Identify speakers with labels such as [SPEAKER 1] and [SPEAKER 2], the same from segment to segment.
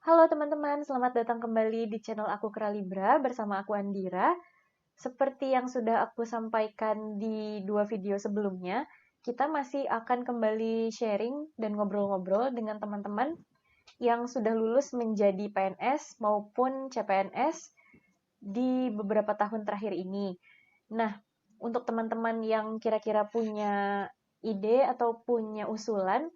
[SPEAKER 1] Halo teman-teman, selamat datang kembali di channel aku Keralibra bersama aku Andira. Seperti yang sudah aku sampaikan di dua video sebelumnya, kita masih akan kembali sharing dan ngobrol-ngobrol dengan teman-teman yang sudah lulus menjadi PNS maupun CPNS di beberapa tahun terakhir ini. Nah, untuk teman-teman yang kira-kira punya ide atau punya usulan,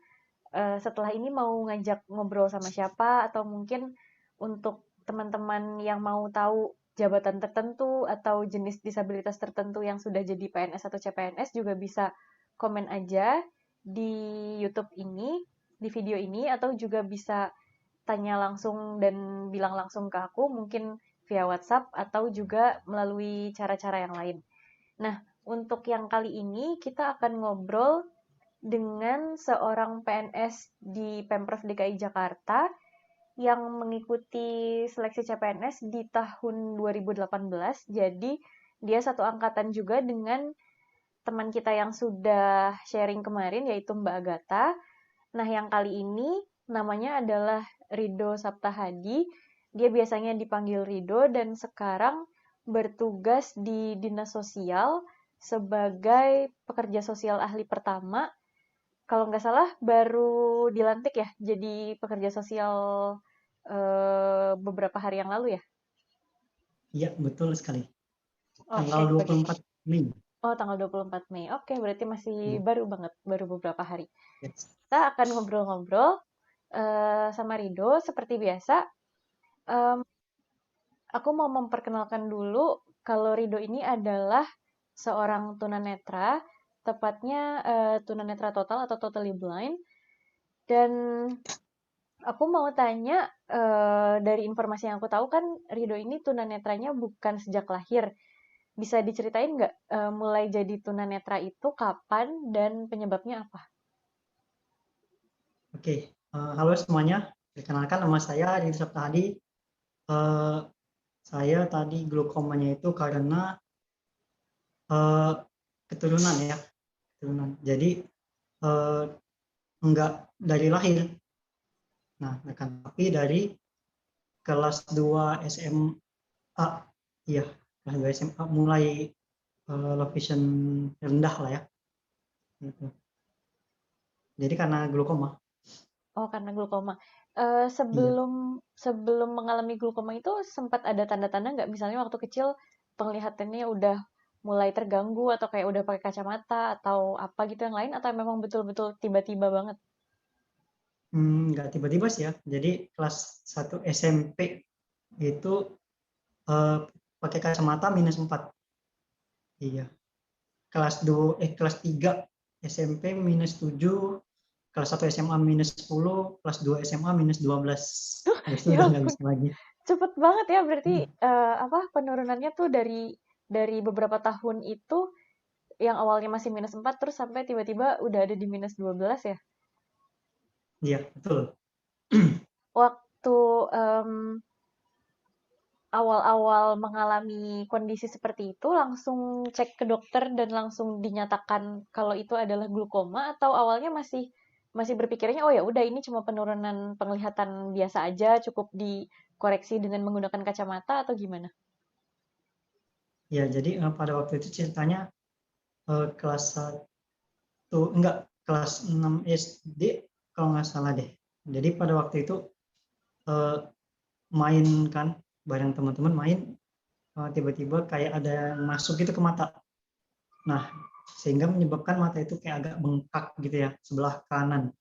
[SPEAKER 1] setelah ini mau ngajak ngobrol sama siapa atau mungkin untuk teman-teman yang mau tahu jabatan tertentu atau jenis disabilitas tertentu yang sudah jadi PNS atau CPNS juga bisa komen aja di YouTube ini, di video ini, atau juga bisa tanya langsung dan bilang langsung ke aku, mungkin via WhatsApp atau juga melalui cara-cara yang lain. Nah, untuk yang kali ini kita akan ngobrol dengan seorang PNS di Pemprov DKI Jakarta yang mengikuti seleksi CPNS di tahun 2018. Jadi dia satu angkatan juga dengan teman kita yang sudah sharing kemarin yaitu Mbak Agatha. Nah, yang kali ini namanya adalah Rido Saptahadi. Dia biasanya dipanggil Rido dan sekarang bertugas di Dinas Sosial sebagai pekerja sosial ahli pertama. Kalau nggak salah baru dilantik ya jadi pekerja sosial beberapa hari yang lalu ya.
[SPEAKER 2] Iya, betul sekali. Tanggal
[SPEAKER 1] Oke, bagus.
[SPEAKER 2] 24 Mei.
[SPEAKER 1] Oh, tanggal 24 Mei. Oke, berarti masih
[SPEAKER 2] Ya,
[SPEAKER 1] baru banget, baru beberapa hari.
[SPEAKER 2] yes.
[SPEAKER 1] Kita akan ngobrol-ngobrol sama Rido seperti biasa. Em, aku mau memperkenalkan dulu kalau Rido ini adalah seorang tunanetra, tepatnya tunanetra total atau totally blind. Dan aku mau tanya, dari informasi yang aku tahu kan Rido ini tunanetranya bukan sejak lahir. Bisa diceritain nggak, mulai jadi tunanetra itu kapan dan penyebabnya apa?
[SPEAKER 2] Oke. Halo semuanya. Perkenalkan nama saya Adi Saptahadi. Eh, saya tadi glaukomanya itu karena eh, keturunan ya, keturunan. Jadi eh, enggak dari lahir. Nah, akan tapi dari kelas 2 SMA, iya, kelas 2 SMA mulai low vision rendah lah ya. Gitu. Jadi karena glaukoma.
[SPEAKER 1] Oh, karena glaukoma.
[SPEAKER 2] Iya.
[SPEAKER 1] Sebelum sebelum mengalami glaukoma itu sempat ada tanda-tanda nggak? Misalnya waktu kecil penglihatannya udah mulai terganggu atau kayak udah pakai kacamata atau apa gitu yang lain atau memang betul-betul tiba-tiba banget?
[SPEAKER 2] Nggak tiba-tiba sih ya. Jadi kelas 1 SMP itu eh, pakai kacamata -4. Iya. Kelas 3 SMP -7, kelas 1 SMA -10, kelas 2 SMA -12. Habis itu
[SPEAKER 1] Ya
[SPEAKER 2] udah nggak
[SPEAKER 1] ampun,
[SPEAKER 2] bisa lagi.
[SPEAKER 1] cepet banget ya berarti
[SPEAKER 2] Iya.
[SPEAKER 1] apa penurunannya tuh dari beberapa tahun itu yang awalnya masih -4 terus sampai tiba-tiba udah ada di -12 ya.
[SPEAKER 2] Iya, betul.
[SPEAKER 1] Waktu awal-awal mengalami kondisi seperti itu langsung cek ke dokter dan langsung dinyatakan kalau itu adalah glaukoma atau awalnya masih masih berpikirnya oh ya udah ini cuma penurunan penglihatan biasa aja cukup dikoreksi dengan menggunakan kacamata atau gimana?
[SPEAKER 2] Ya, jadi pada waktu itu ceritanya kelas 1, enggak, kelas 6 SD kalau nggak salah deh. Jadi pada waktu itu eh, main kan bareng teman-teman main, tiba-tiba kayak ada yang masuk gitu ke mata. Nah, sehingga menyebabkan mata itu kayak agak bengkak gitu ya, sebelah kanan.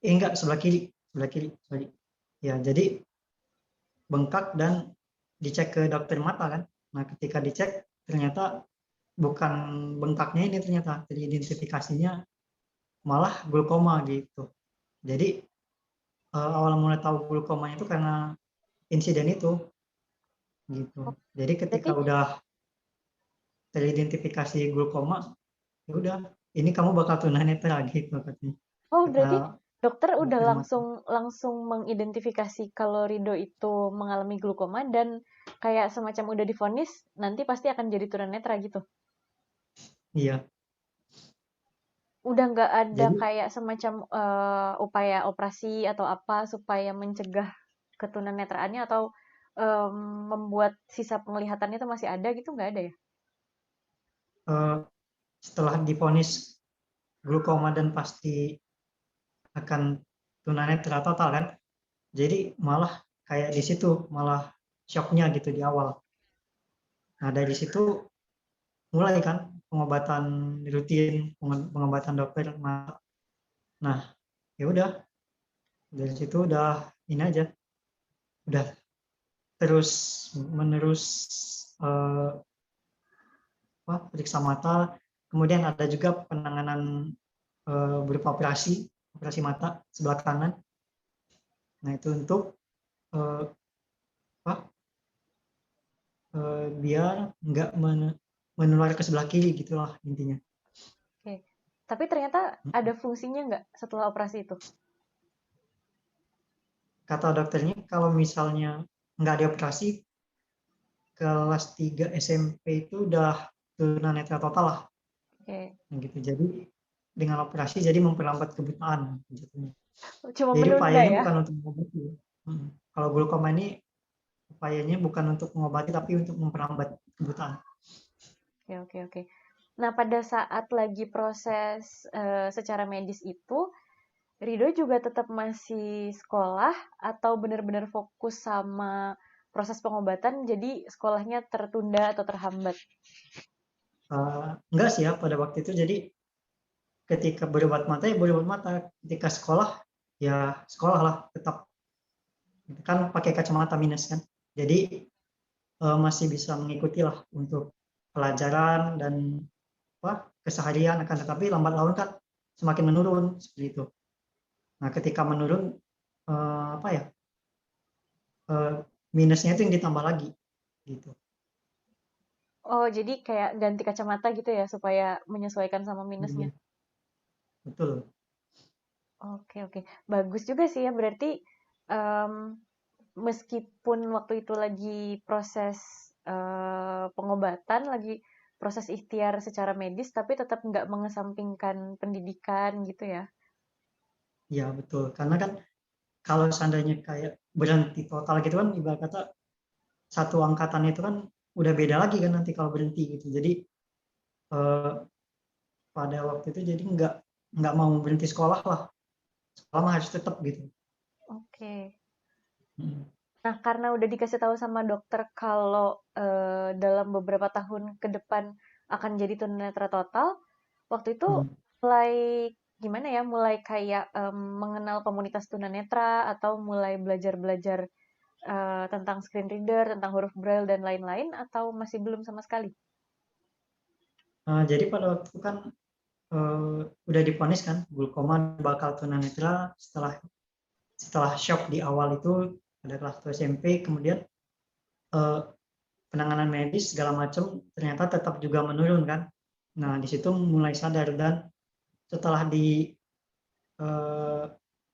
[SPEAKER 2] Enggak, sebelah kiri, sebelah kiri, sorry. Ya, jadi bengkak dan dicek ke dokter mata kan. Nah, ketika dicek ternyata bukan bengkaknya ini, ternyata teridentifikasinya malah glaukoma gitu. Jadi awal mulai tahu glaukomanya itu karena insiden itu gitu.
[SPEAKER 1] Oh,
[SPEAKER 2] Jadi ketika
[SPEAKER 1] berarti
[SPEAKER 2] udah teridentifikasi glaukoma, ya udah, ini kamu bakal tunanetra gitu katanya,
[SPEAKER 1] oh
[SPEAKER 2] kata
[SPEAKER 1] berarti dokter udah
[SPEAKER 2] dokter mata.
[SPEAKER 1] langsung langsung mengidentifikasi kalau Rido itu mengalami glaukoma dan kayak semacam udah divonis nanti pasti akan jadi tunanetra gitu.
[SPEAKER 2] Iya,
[SPEAKER 1] Udah nggak ada
[SPEAKER 2] jadi
[SPEAKER 1] kayak semacam, upaya operasi atau apa supaya mencegah ketunanetraannya atau membuat sisa penglihatannya itu masih ada gitu, nggak ada ya?
[SPEAKER 2] Setelah divonis glaukoma dan pasti akan tunanetra total kan, jadi malah kayak di situ malah shocknya gitu di awal. Nah dari situ mulai kan pengobatan rutin, pengobatan dokter. Nah ya udah dari situ udah ini aja, udah terus menerus periksa mata, kemudian ada juga penanganan berupa operasi mata sebelah kanan. Nah itu untuk eh, apa, biar nggak menular ke sebelah kiri gitulah intinya.
[SPEAKER 1] Oke. Tapi ternyata ada fungsinya nggak setelah operasi itu?
[SPEAKER 2] Kata dokternya kalau misalnya nggak dioperasi, kelas 3 SMP itu udah tunanetra total lah.
[SPEAKER 1] Oke.
[SPEAKER 2] Nah, gitu. Jadi dengan operasi jadi memperlambat kebutaan. Gitu.
[SPEAKER 1] Cuma
[SPEAKER 2] Jadi
[SPEAKER 1] menunda
[SPEAKER 2] upayanya
[SPEAKER 1] ya?
[SPEAKER 2] bukan untuk mengobati. Kalau glaukoma ini upayanya bukan untuk mengobati tapi untuk memperlambat kebutaan.
[SPEAKER 1] Oke, oke, oke. Nah, pada saat lagi proses secara medis itu, Rido juga tetap masih sekolah atau benar-benar fokus sama proses pengobatan, jadi sekolahnya tertunda atau terhambat?
[SPEAKER 2] Enggak sih ya pada waktu itu. Jadi ketika berobat mata ya berobat mata. Ketika sekolah ya sekolah lah tetap. Kan pakai kacamata minus kan. Jadi masih bisa mengikuti lah untuk pelajaran dan keseharian, akan tetapi lambat laun kan semakin menurun seperti itu. Nah ketika menurun apa ya, minusnya itu yang ditambah lagi gitu.
[SPEAKER 1] Oh, jadi kayak ganti kacamata gitu ya, supaya menyesuaikan sama minusnya.
[SPEAKER 2] Iya, betul.
[SPEAKER 1] Oke, oke. Bagus juga sih ya, berarti em, meskipun waktu itu lagi proses pengobatan, lagi proses ikhtiar secara medis, tapi tetap nggak mengesampingkan pendidikan gitu ya.
[SPEAKER 2] Ya betul, karena kan kalau seandainya kayak berhenti total gitu kan, ibarat kata satu angkatan itu kan udah beda lagi kan nanti kalau berhenti gitu. Jadi eh, pada waktu itu jadi nggak mau berhenti sekolah lah, sekolah mah harus tetap gitu.
[SPEAKER 1] Oke.
[SPEAKER 2] Hmm.
[SPEAKER 1] Nah, karena udah dikasih tahu sama dokter kalau dalam beberapa tahun ke depan akan jadi tunanetra total, waktu itu
[SPEAKER 2] Hmm.
[SPEAKER 1] mulai gimana ya? Mulai kayak mengenal komunitas tunanetra atau mulai belajar-belajar tentang screen reader, tentang huruf braille dan lain-lain, atau masih belum sama sekali?
[SPEAKER 2] Jadi pada waktu itu kan udah divonis kan glaukoma bakal tunanetra setelah setelah shock di awal itu pada kelas 1 SMP, kemudian eh, penanganan medis segala macam ternyata tetap juga menurun kan. Nah di situ mulai sadar, dan setelah eh,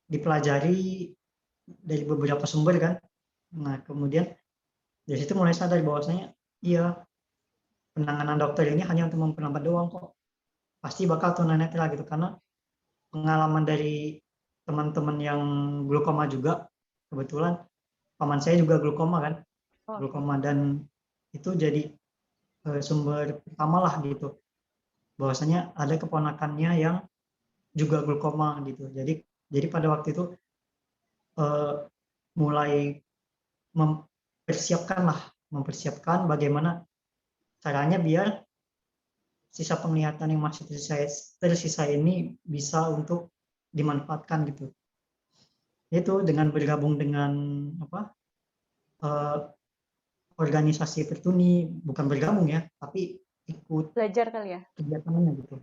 [SPEAKER 2] dipelajari dari beberapa sumber kan, nah kemudian dari situ mulai sadar bahwasanya iya, penanganan dokter ini hanya untuk memperlambat doang kok, pasti bakal tunanetra gitu. Karena pengalaman dari teman-teman yang glaukoma juga, kebetulan paman saya juga glaukoma kan,
[SPEAKER 1] Oke.
[SPEAKER 2] glaukoma, dan itu jadi sumber pertama lah gitu, bahwasanya ada keponakannya yang juga glaukoma gitu. Jadi pada waktu itu eh, mulai mempersiapkan lah, mempersiapkan bagaimana caranya biar sisa penglihatan yang masih tersisa ini bisa untuk dimanfaatkan gitu. Itu dengan bergabung dengan apa, eh, organisasi tertuni, bukan bergabung ya, tapi ikut
[SPEAKER 1] Belajar kali ya?
[SPEAKER 2] kegiatannya gitu.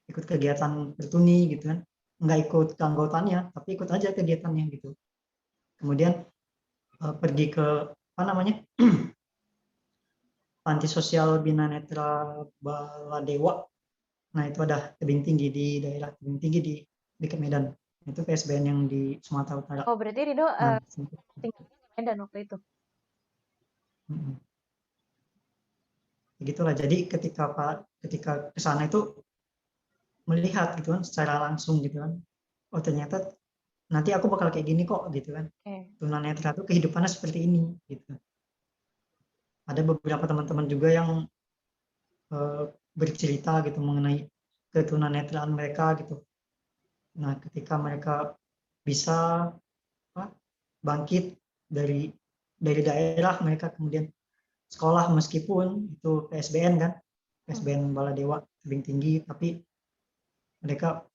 [SPEAKER 2] Ikut kegiatan tertuni gitu kan, nggak ikut keanggotaannya tapi ikut aja kegiatannya gitu. Kemudian pergi ke apa namanya, panti sosial Bina Netra Baladewa. Nah itu ada tebing tinggi di daerah tebing tinggi di dekat Medan. Itu PSBN yang di Sumatera Utara.
[SPEAKER 1] Oh, berarti Rido
[SPEAKER 2] Nah
[SPEAKER 1] tinggalnya di Medan waktu itu?
[SPEAKER 2] gitulah. Jadi ketika ke sana itu melihat gitu kan secara langsung gitu kan. Oh ternyata nanti aku bakal kayak gini kok gitu kan.
[SPEAKER 1] Oke.
[SPEAKER 2] Tunanetra tuh kehidupannya seperti ini gitu. Ada beberapa teman-teman juga yang bercerita gitu mengenai ketunanetraan mereka gitu. Nah, ketika mereka bisa bangkit dari daerah, mereka kemudian sekolah meskipun itu PSBN kan, PSBN Baladewa Tebing Tinggi, tapi mereka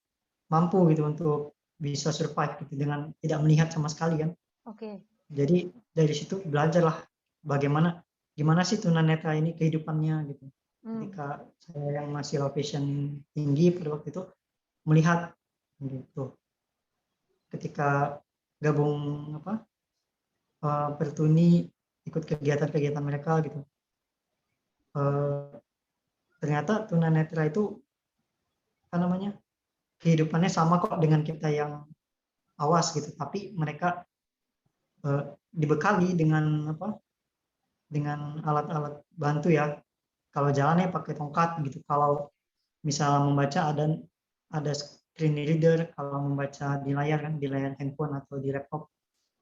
[SPEAKER 2] mampu gitu untuk bisa survive gitu dengan tidak melihat sama sekali kan.
[SPEAKER 1] Oke.
[SPEAKER 2] Jadi dari situ belajarlah gimana sih tunanetra ini kehidupannya gitu. Ketika saya yang masih low vision tinggi pada waktu itu melihat gitu. Ketika gabung bertuni ikut kegiatan-kegiatan mereka gitu. Ternyata tunanetra itu kehidupannya sama kok dengan kita yang awas gitu, tapi mereka dibekali dengan dengan alat-alat bantu ya. Kalau jalannya pakai tongkat gitu, kalau misalnya membaca ada screen reader, kalau membaca di layar kan, di layar handphone atau di laptop,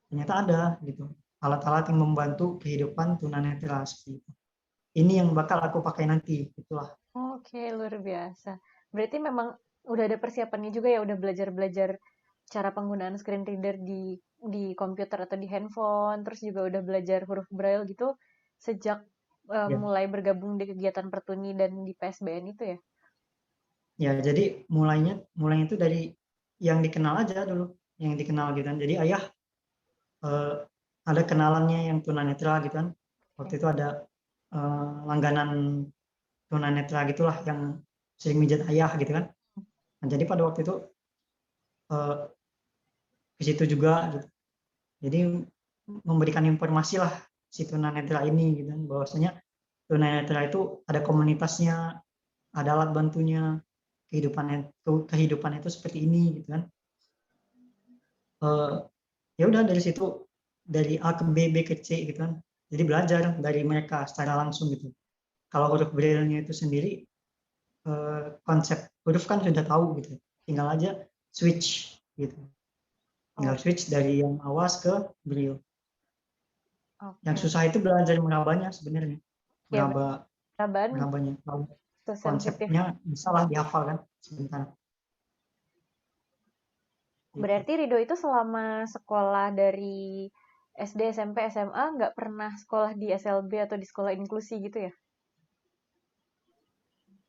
[SPEAKER 2] ternyata ada gitu alat-alat yang membantu kehidupan tunanetra seperti itu. Ini yang bakal aku pakai nanti, itulah.
[SPEAKER 1] Oke, luar biasa. Berarti memang udah ada persiapannya juga ya, udah belajar-belajar cara penggunaan screen reader di komputer atau di handphone, terus juga udah belajar huruf braille gitu sejak
[SPEAKER 2] Ya,
[SPEAKER 1] mulai bergabung di kegiatan Pertuni dan di PSBN itu ya?
[SPEAKER 2] ya jadi mulainya itu dari yang dikenal aja dulu, yang dikenal gitu kan. Jadi ayah eh, ada kenalannya yang tunanetra gitu kan. Waktu
[SPEAKER 1] Oke.
[SPEAKER 2] itu ada langganan tunanetra gitulah yang sering mijat ayah gitu kan. Nah, jadi pada waktu itu eh, ke situ juga gitu. Jadi memberikan informasi lah si tunanetra ini gitu kan, bahwasanya tunanetra itu ada komunitasnya, ada alat bantunya, kehidupan itu seperti ini gitu kan. Eh, Ya udah dari situ, dari A ke B, B ke C gitu kan. Jadi belajar dari mereka secara langsung gitu. Kalau huruf braille-nya itu sendiri, konsep huruf kan sudah tahu gitu. Tinggal aja switch gitu. Tinggal
[SPEAKER 1] Oke,
[SPEAKER 2] switch dari yang awas ke braille. Yang
[SPEAKER 1] oke.
[SPEAKER 2] susah itu belajar merabanya sebenarnya.
[SPEAKER 1] Ya,
[SPEAKER 2] Meraba
[SPEAKER 1] perabaan
[SPEAKER 2] merabanya. Kalau
[SPEAKER 1] itu sensitif.
[SPEAKER 2] konsepnya bisa lah dihafal kan sebentar. Gitu.
[SPEAKER 1] Berarti Rido itu selama sekolah dari SD, SMP, SMA nggak pernah sekolah di SLB atau di sekolah inklusi gitu ya?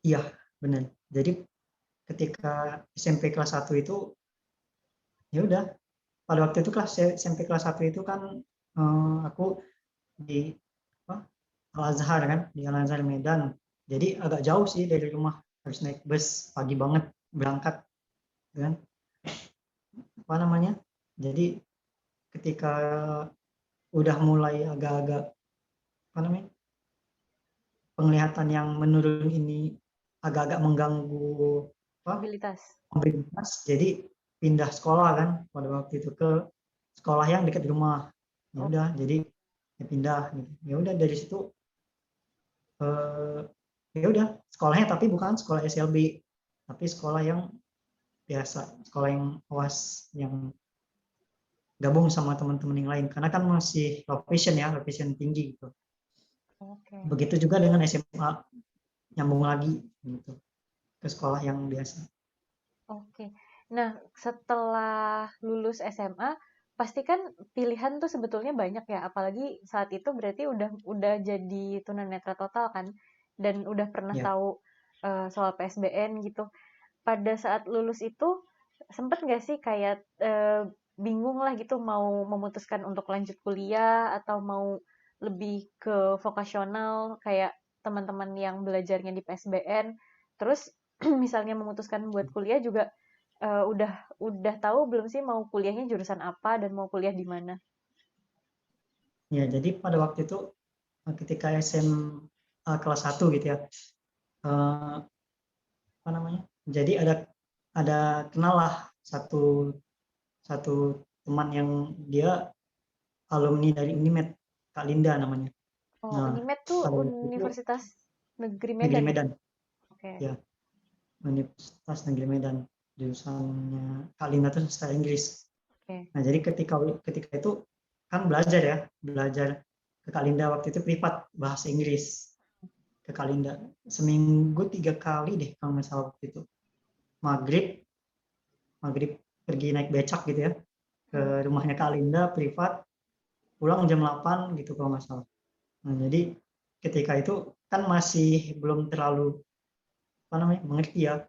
[SPEAKER 2] Iya, benar. Jadi ketika SMP kelas 1 itu ya udah, pada waktu itu kelas SMP kelas 1 itu kan aku di apa, Al Azhar kan, di Al Azhar Medan. Jadi agak jauh sih dari rumah, harus naik bus pagi banget berangkat kan. Apa namanya? Jadi ketika udah mulai agak-agak apa namanya? Penglihatan yang menurun ini agak-agak mengganggu apa?
[SPEAKER 1] Mobilitas.
[SPEAKER 2] Mobilitas. Jadi pindah sekolah kan pada waktu itu ke sekolah yang dekat rumah. Ya
[SPEAKER 1] Oh,
[SPEAKER 2] udah, jadi ya pindah gitu. Ya udah dari situ eh, ya udah sekolahnya tapi bukan sekolah SLB, tapi sekolah yang biasa, sekolah yang awas, yang gabung sama teman-teman yang lain karena kan masih low vision ya, low vision tinggi gitu.
[SPEAKER 1] oke.
[SPEAKER 2] Begitu juga dengan SMA, nyambung lagi gitu ke sekolah yang biasa.
[SPEAKER 1] Oke. Nah, setelah lulus SMA, pasti kan pilihan tuh sebetulnya banyak ya. Apalagi saat itu berarti udah jadi tunanetra total kan, dan udah pernah
[SPEAKER 2] Ya,
[SPEAKER 1] tahu soal PSBN gitu. Pada saat lulus itu sempet nggak sih kayak bingung lah gitu mau memutuskan untuk lanjut kuliah atau mau lebih ke vokasional kayak teman-teman yang belajarnya di PSBN. Terus misalnya memutuskan buat kuliah juga udah tahu belum sih mau kuliahnya jurusan apa dan mau kuliah di mana?
[SPEAKER 2] ya jadi pada waktu itu ketika SMA kelas 1 gitu ya, eh, apa namanya? Jadi ada kenal lah satu satu teman yang dia alumni dari Unimed, Kak Linda namanya.
[SPEAKER 1] Oh,
[SPEAKER 2] Nah,
[SPEAKER 1] Unimed tuh
[SPEAKER 2] pada waktu itu
[SPEAKER 1] Universitas Negeri
[SPEAKER 2] Negeri
[SPEAKER 1] Medan ya?
[SPEAKER 2] Medan,
[SPEAKER 1] Oke.
[SPEAKER 2] ya, Universitas Negeri Medan, jurusannya Kak Linda itu sastra Inggris.
[SPEAKER 1] Oke.
[SPEAKER 2] Nah, jadi ketika itu kan belajar ke Kak Linda waktu itu privat bahasa Inggris ke Kak Linda. Seminggu 3 kali deh kalau nggak salah waktu itu. Maghrib, maghrib pergi naik becak gitu ya ke
[SPEAKER 1] Hmm.
[SPEAKER 2] rumahnya Kak Linda privat, pulang jam 8 gitu kalau nggak salah. Nah, jadi ketika itu kan masih belum terlalu mengerti ya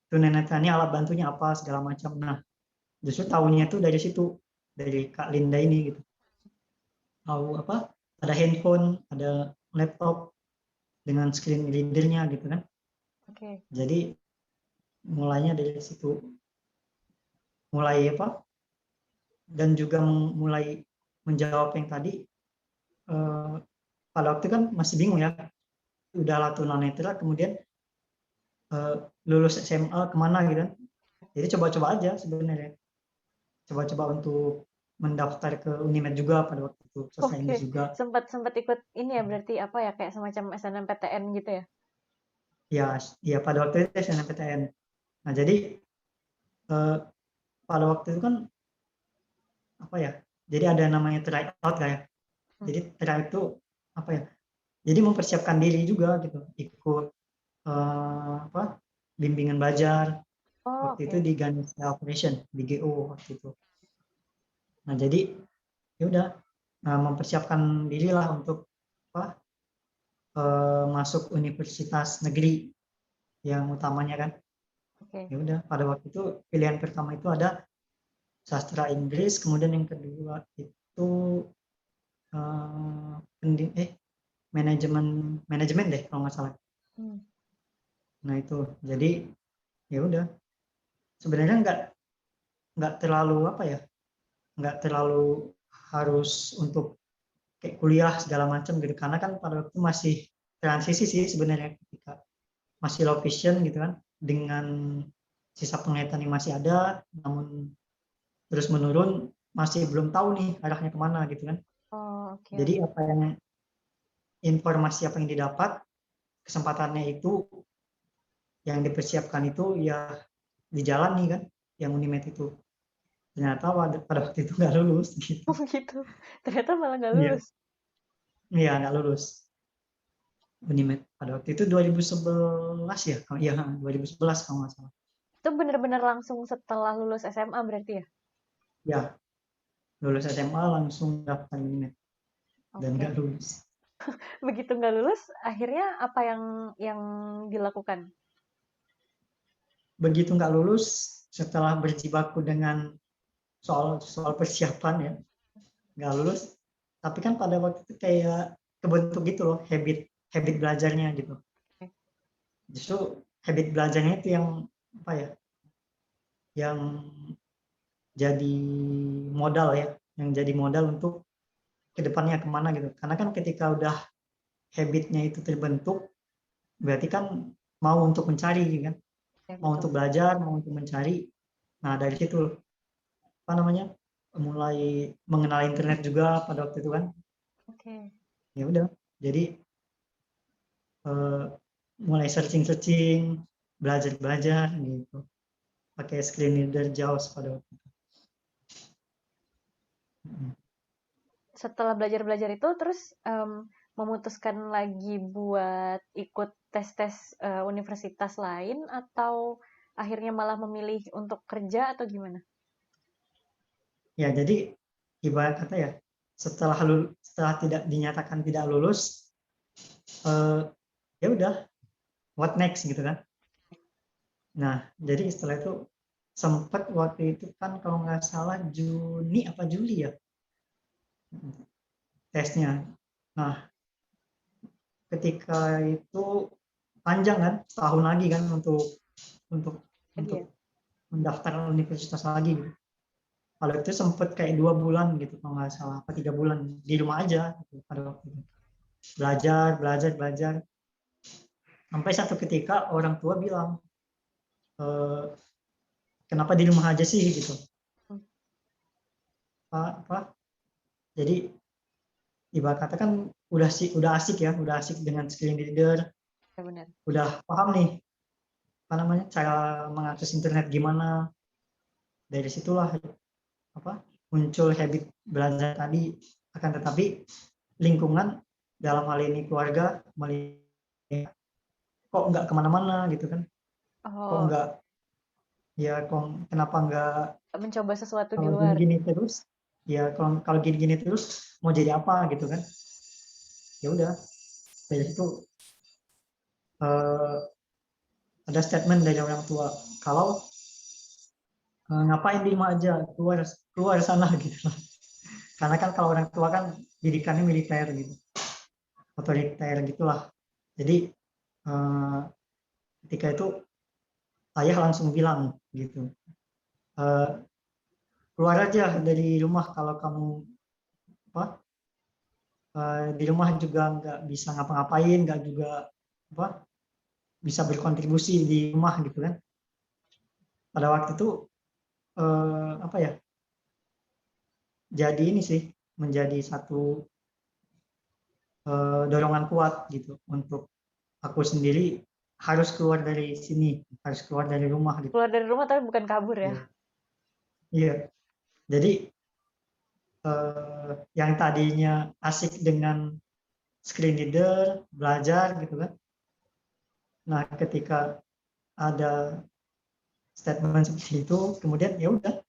[SPEAKER 2] tunanetra ini alat bantunya apa segala macam. Nah, justru tahunya itu dari situ, dari Kak Linda ini gitu. Tahu ada handphone, ada laptop dengan screen readernya gitu kan.
[SPEAKER 1] Oke.
[SPEAKER 2] Jadi mulainya dari situ, mulai dan juga mulai menjawab yang tadi, pada waktu kan masih bingung ya, udah lah tunanetra kemudian lulus SMA kemana gitu kan. Jadi coba-coba aja sebenarnya, coba-coba untuk mendaftar ke Unimed juga pada waktu itu, sastra
[SPEAKER 1] Oke,
[SPEAKER 2] Inggris juga.
[SPEAKER 1] sempat sempat ikut ini ya berarti apa ya kayak semacam SNMPTN gitu ya?
[SPEAKER 2] Ya, ya pada waktu itu SNMPTN. Nah, jadi eh, pada waktu itu kan jadi ada namanya try out kayak.
[SPEAKER 1] Hmm.
[SPEAKER 2] Jadi try out itu apa ya? Jadi mempersiapkan diri juga gitu, ikut bimbingan belajar
[SPEAKER 1] Oh,
[SPEAKER 2] waktu itu
[SPEAKER 1] oke.
[SPEAKER 2] di Ganesha Operation di GO waktu itu. Nah, jadi ya udah, mempersiapkan diri lah untuk apa masuk universitas negeri yang utamanya kan.
[SPEAKER 1] Oke.
[SPEAKER 2] Ya udah, pada waktu itu pilihan pertama itu ada sastra Inggris, kemudian yang kedua itu eh, manajemen manajemen deh kalau nggak salah.
[SPEAKER 1] Hmm.
[SPEAKER 2] Nah itu, jadi ya udah, sebenarnya nggak terlalu nggak terlalu harus untuk kayak kuliah segala macam gitu, karena kan pada waktu itu masih transisi sih sebenarnya, ketika masih low vision gitu kan, dengan sisa penglihatan yang masih ada namun terus menurun, masih belum tahu nih arahnya kemana gitu kan.
[SPEAKER 1] Oh, oke,
[SPEAKER 2] Jadi
[SPEAKER 1] oke.
[SPEAKER 2] informasi apa yang didapat, kesempatannya itu yang dipersiapkan itu ya di jalan nih kan, yang Unimed itu ternyata pada waktu itu nggak lulus gitu.
[SPEAKER 1] Oh gitu. Ternyata malah nggak
[SPEAKER 2] Iya,
[SPEAKER 1] lulus.
[SPEAKER 2] iya nggak lulus Unimed pada waktu itu 2011 ya, iya 2011 kalau nggak salah.
[SPEAKER 1] Itu bener-bener langsung setelah lulus SMA berarti ya?
[SPEAKER 2] Ya, lulus SMA langsung daftar Unimed dan nggak
[SPEAKER 1] Oke.
[SPEAKER 2] lulus.
[SPEAKER 1] Begitu nggak lulus, akhirnya apa yang dilakukan?
[SPEAKER 2] Begitu nggak lulus, setelah berjibaku dengan soal soal persiapan ya, nggak lulus, tapi kan pada waktu itu kayak kebentuk gitu loh, habit habit belajarnya gitu.
[SPEAKER 1] Oke.
[SPEAKER 2] Justru habit belajarnya itu yang apa ya, yang jadi modal ya, yang jadi modal untuk kedepannya kemana gitu. Karena kan ketika udah habitnya itu terbentuk, berarti kan mau untuk mencari kan,
[SPEAKER 1] Oke,
[SPEAKER 2] mau
[SPEAKER 1] betul.
[SPEAKER 2] untuk belajar, mau untuk mencari. Nah, dari situ apa namanya, mulai mengenal internet juga pada waktu itu kan.
[SPEAKER 1] Oke.
[SPEAKER 2] Ya udah, jadi eh, mulai searching-searching, belajar-belajar gitu, pakai screen reader JAWS pada waktu itu.
[SPEAKER 1] Setelah belajar-belajar itu terus memutuskan lagi buat ikut tes-tes universitas lain atau akhirnya malah memilih untuk kerja atau gimana?
[SPEAKER 2] Ya, jadi ibarat kata ya, setelah tidak dinyatakan tidak lulus, eh, ya udah, what next gitu kan. Nah, jadi setelah itu sempat waktu itu kan kalau nggak salah Juni apa Juli ya tesnya. Nah, ketika itu panjang kan, setahun lagi kan untuk
[SPEAKER 1] Jadi
[SPEAKER 2] untuk
[SPEAKER 1] ya.
[SPEAKER 2] mendaftar universitas lagi gitu. Kalau itu sempet kayak 2 bulan gitu kalau nggak salah, apa 3 bulan di rumah aja gitu, pada waktu itu belajar belajar belajar, sampai satu ketika orang tua bilang, e, kenapa di rumah aja sih gitu,
[SPEAKER 1] Hmm.
[SPEAKER 2] apa jadi ibarat kata kan udah asik ya, udah asik dengan screen reader,
[SPEAKER 1] Ya benar.
[SPEAKER 2] udah paham nih apa namanya cara mengakses internet gimana. dari situlah muncul habit belajar tadi. Akan tetapi lingkungan, dalam hal ini keluarga, melihat kok nggak kemana-mana gitu kan, kok
[SPEAKER 1] Oh,
[SPEAKER 2] nggak, ya kok kenapa nggak,
[SPEAKER 1] mencoba sesuatu di
[SPEAKER 2] kalau
[SPEAKER 1] luar.
[SPEAKER 2] gini-gini terus, ya kalau gini-gini terus mau jadi apa gitu kan. Ya udah, dari situ eh, ada statement dari orang tua kalau ngapain di rumah aja, keluar keluar sana gitu lah. Karena kan kalau orang tua kan didikannya militer gitu, otoriter gitulah. Jadi eh, ketika itu ayah langsung bilang gitu, "Eh, keluar aja dari rumah, kalau kamu apa di rumah juga nggak bisa ngapa-ngapain, nggak juga apa bisa berkontribusi di rumah gitu kan." Pada waktu itu apa ya, jadi ini sih, menjadi satu dorongan kuat gitu untuk aku sendiri harus keluar dari sini, harus keluar dari rumah gitu.
[SPEAKER 1] Keluar dari rumah tapi bukan kabur ya.
[SPEAKER 2] Iya. Iya. Jadi yang tadinya asik dengan screen reader, belajar gitu kan. Nah, ketika ada statement seperti itu, kemudian ya udah,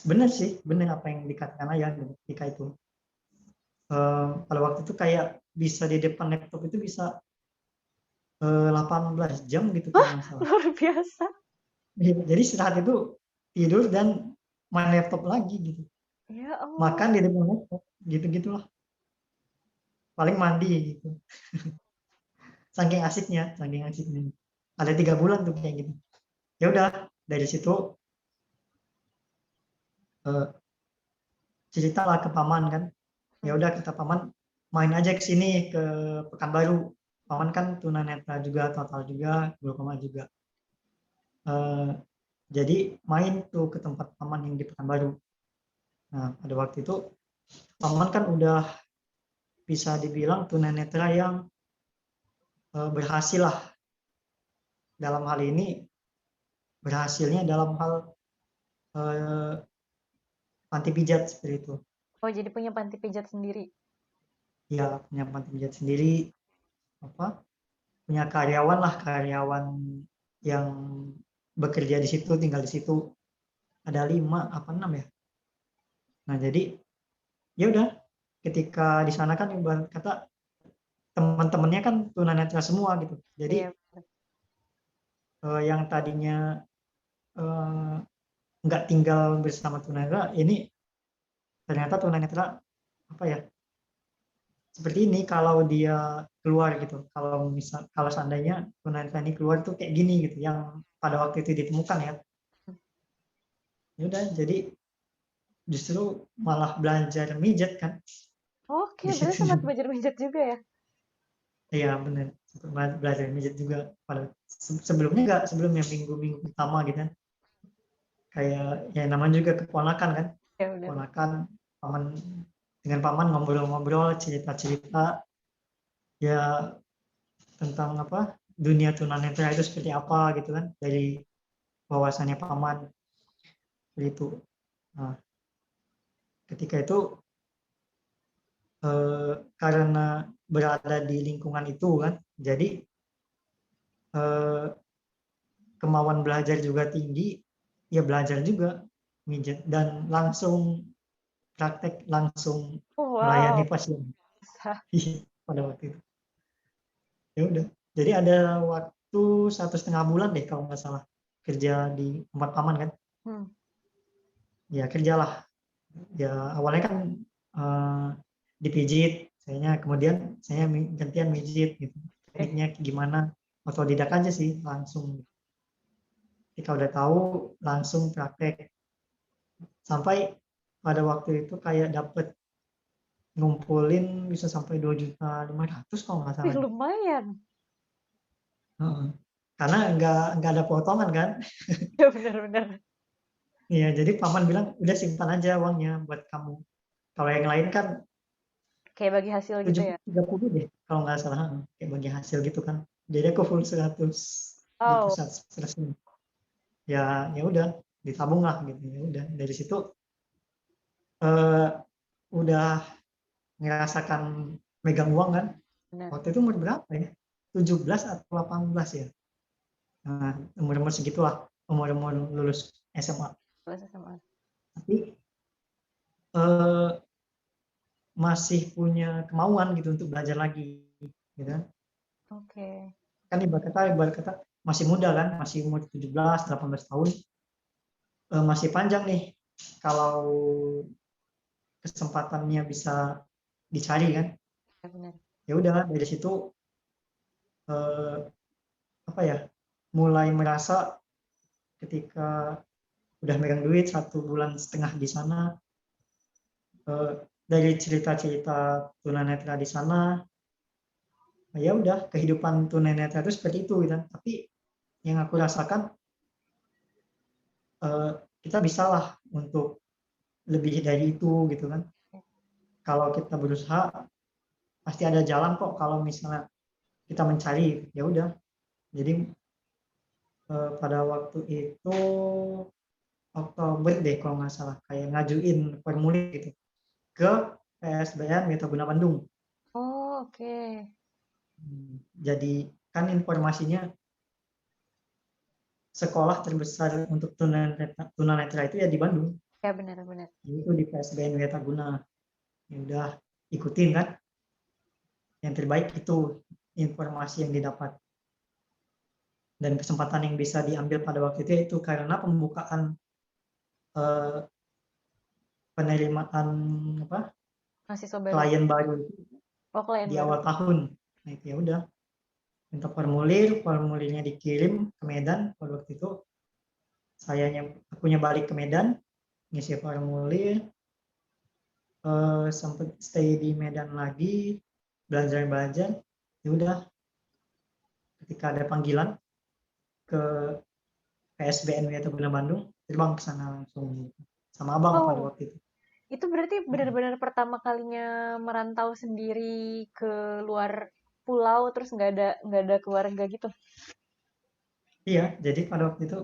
[SPEAKER 2] benar sih, benar apa yang dikatakan ayah ketika itu. Pada waktu itu kayak bisa di depan laptop itu bisa 18 jam gitu kalau nggak salah.
[SPEAKER 1] Luar biasa.
[SPEAKER 2] Iya, jadi istirahat itu tidur dan main laptop lagi gitu.
[SPEAKER 1] Ya
[SPEAKER 2] Makan
[SPEAKER 1] Allah.
[SPEAKER 2] di depan laptop, gitu-gitulah. Paling mandi gitu. Saking asiknya. Ada 3 bulan tuh kayak gitu. Ya udah, dari situ eh, ceritalah ke paman kan. Ya
[SPEAKER 1] Hmm.
[SPEAKER 2] udah, kita paman main aja ke sini, ke Pekanbaru. Paman kan tunanetra juga, total juga, glaukoma juga. Eh, jadi main tuh ke tempat paman yang di Pekanbaru. Nah, pada waktu itu paman kan udah bisa dibilang tunanetra yang berhasil lah dalam hal ini. Berhasilnya dalam hal eh, panti pijat seperti itu.
[SPEAKER 1] Oh, jadi punya panti pijat sendiri.
[SPEAKER 2] Ya, punya panti pijat sendiri, apa punya karyawan lah, karyawan yang bekerja di situ, tinggal di situ, ada 5 apa 6 ya. Nah, jadi ya udah, ketika di sana kan ibarat kata teman-temannya kan tunanetra semua gitu. Jadi
[SPEAKER 1] Iya.
[SPEAKER 2] yang tadinya eh, nggak tinggal bersama tunanetra, ini ternyata tunanetra apa ya, seperti ini kalau dia keluar gitu. Kalau seandainya tunanetra ini keluar tuh kayak gini gitu, yang pada waktu itu ditemukan ya. Ya udah, jadi justru malah belajar mijat kan
[SPEAKER 1] Oke,
[SPEAKER 2] di
[SPEAKER 1] berarti
[SPEAKER 2] situ
[SPEAKER 1] sempat
[SPEAKER 2] juga.
[SPEAKER 1] belajar pijat juga ya?
[SPEAKER 2] Iya benar, belajar mijat juga pada sebelumnya, nggak, sebelumnya minggu-minggu pertama gitu kan, kayak ya namanya juga keponakan kan,
[SPEAKER 1] Ya benar.
[SPEAKER 2] keponakan paman, dengan paman ngobrol-ngobrol, cerita-cerita ya tentang apa, dunia tunanetra itu seperti apa gitu kan, dari wawasannya paman itu. Nah, ketika itu karena berada di lingkungan itu kan, jadi eh, kemauan belajar juga tinggi, ya belajar juga mijat dan langsung praktek, langsung melayani
[SPEAKER 1] Wow.
[SPEAKER 2] pasien.
[SPEAKER 1] Bisa.
[SPEAKER 2] Pada waktu itu ya udah, jadi ada waktu 1,5 bulan deh kalau nggak salah kerja di tempat paman kan.
[SPEAKER 1] Hmm.
[SPEAKER 2] Ya kerjalah, ya awalnya kan eh, dipijit sayanya, kemudian saya gantian mijit gitu.
[SPEAKER 1] Eh,
[SPEAKER 2] Tekniknya gimana, otodidak aja sih, langsung ketika udah tahu langsung praktek, sampai pada waktu itu kayak dapet, ngumpulin bisa sampai 2,5 juta kalau nggak
[SPEAKER 1] wih,
[SPEAKER 2] salah.
[SPEAKER 1] lumayan.
[SPEAKER 2] Heeh. Karena nggak ada potongan kan.
[SPEAKER 1] Ya benar-benar.
[SPEAKER 2] Iya, jadi paman bilang udah simpan aja uangnya buat kamu. Kalau yang lain kan
[SPEAKER 1] Kayak bagi hasil gitu
[SPEAKER 2] tujuh
[SPEAKER 1] ya?
[SPEAKER 2] 30 deh kalau nggak salah, kayak bagi hasil gitu kan. Jadi aku full 100 gitu,
[SPEAKER 1] Oh,
[SPEAKER 2] 100%. Ya ya udah. ditabung lah gitu. Ya udah dari situ eh, udah ngerasakan megang uang kan.
[SPEAKER 1] Benar.
[SPEAKER 2] Waktu itu umur berapa ya? 17 atau 18 ya. Nah, umur-umur segitulah, umur-umur lulus SMA.
[SPEAKER 1] Kelas SMA.
[SPEAKER 2] Tapi eh, masih punya kemauan gitu untuk belajar lagi, gitu kan.
[SPEAKER 1] Oke.
[SPEAKER 2] Kan ibarat kata masih muda kan, masih umur 17, 18 tahun, masih panjang nih kalau kesempatannya bisa dicari kan.
[SPEAKER 1] Ya, benar.
[SPEAKER 2] Ya udah dari situ eh, apa ya, mulai merasa ketika udah megang duit 1,5 bulan di sana, dari cerita-cerita tunanetra di sana, ya udah kehidupan tunanetra itu seperti itu gitu kan. Tapi yang aku rasakan kita bisa lah untuk lebih dari itu gitu kan. Kalau kita berusaha pasti ada jalan kok kalau misalnya kita mencari, ya udah. Jadi pada waktu itu Oktober deh kalau nggak salah, kayak ngajuin formulir gitu ke PSBN Wiataguna Bandung.
[SPEAKER 1] Oh, oke.
[SPEAKER 2] Jadi kan informasinya sekolah terbesar untuk tunanetra itu ya di Bandung,
[SPEAKER 1] Ya, benar-benar.
[SPEAKER 2] itu di PSBN Wiataguna. Ya udah ikutin kan, yang terbaik itu informasi yang didapat. Dan kesempatan yang bisa diambil pada waktu itu karena pembukaan eh, penerimaan apa
[SPEAKER 1] Mahasiswa baru.
[SPEAKER 2] klien baru
[SPEAKER 1] Oh, klien
[SPEAKER 2] di
[SPEAKER 1] baru.
[SPEAKER 2] awal tahun. Nah itu ya udah minta formulirnya dikirim ke Medan. Pada waktu itu akunya balik ke Medan, ngisi formulir, sempat stay di Medan lagi, belajar. Ya udah ketika ada panggilan ke PSBN Wiataguna Bandung, terbang ke sana langsung sama abang pada
[SPEAKER 1] Oh,
[SPEAKER 2] waktu itu.
[SPEAKER 1] itu berarti benar-benar pertama kalinya merantau sendiri ke luar pulau terus nggak ada keluarga gitu.
[SPEAKER 2] Iya, jadi pada waktu itu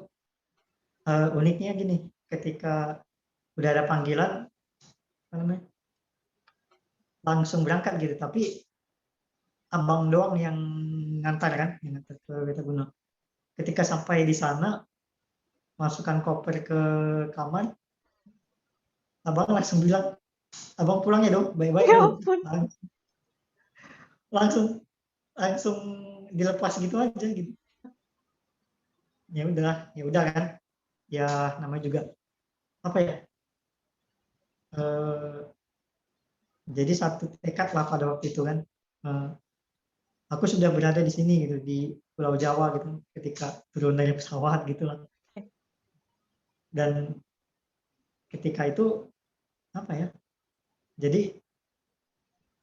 [SPEAKER 2] uniknya gini, ketika udah ada panggilan, apa namanya, langsung berangkat gitu. Tapi abang doang yang ngantar kan, yang ngantar ke Wiataguna. Ketika sampai di sana, masukkan koper ke kamar, abang langsung bilang, abang pulangnya dong, baik-baik
[SPEAKER 1] Ya
[SPEAKER 2] dong.
[SPEAKER 1] ampun.
[SPEAKER 2] Langsung langsung dilepas gitu aja gitu. Ya udah kan, ya namanya juga apa ya, eh, jadi satu tekad lah pada waktu itu kan. Eh, aku sudah berada di sini gitu, di Pulau Jawa gitu, ketika turun dari pesawat gitu lah. Dan ketika itu apa ya, jadi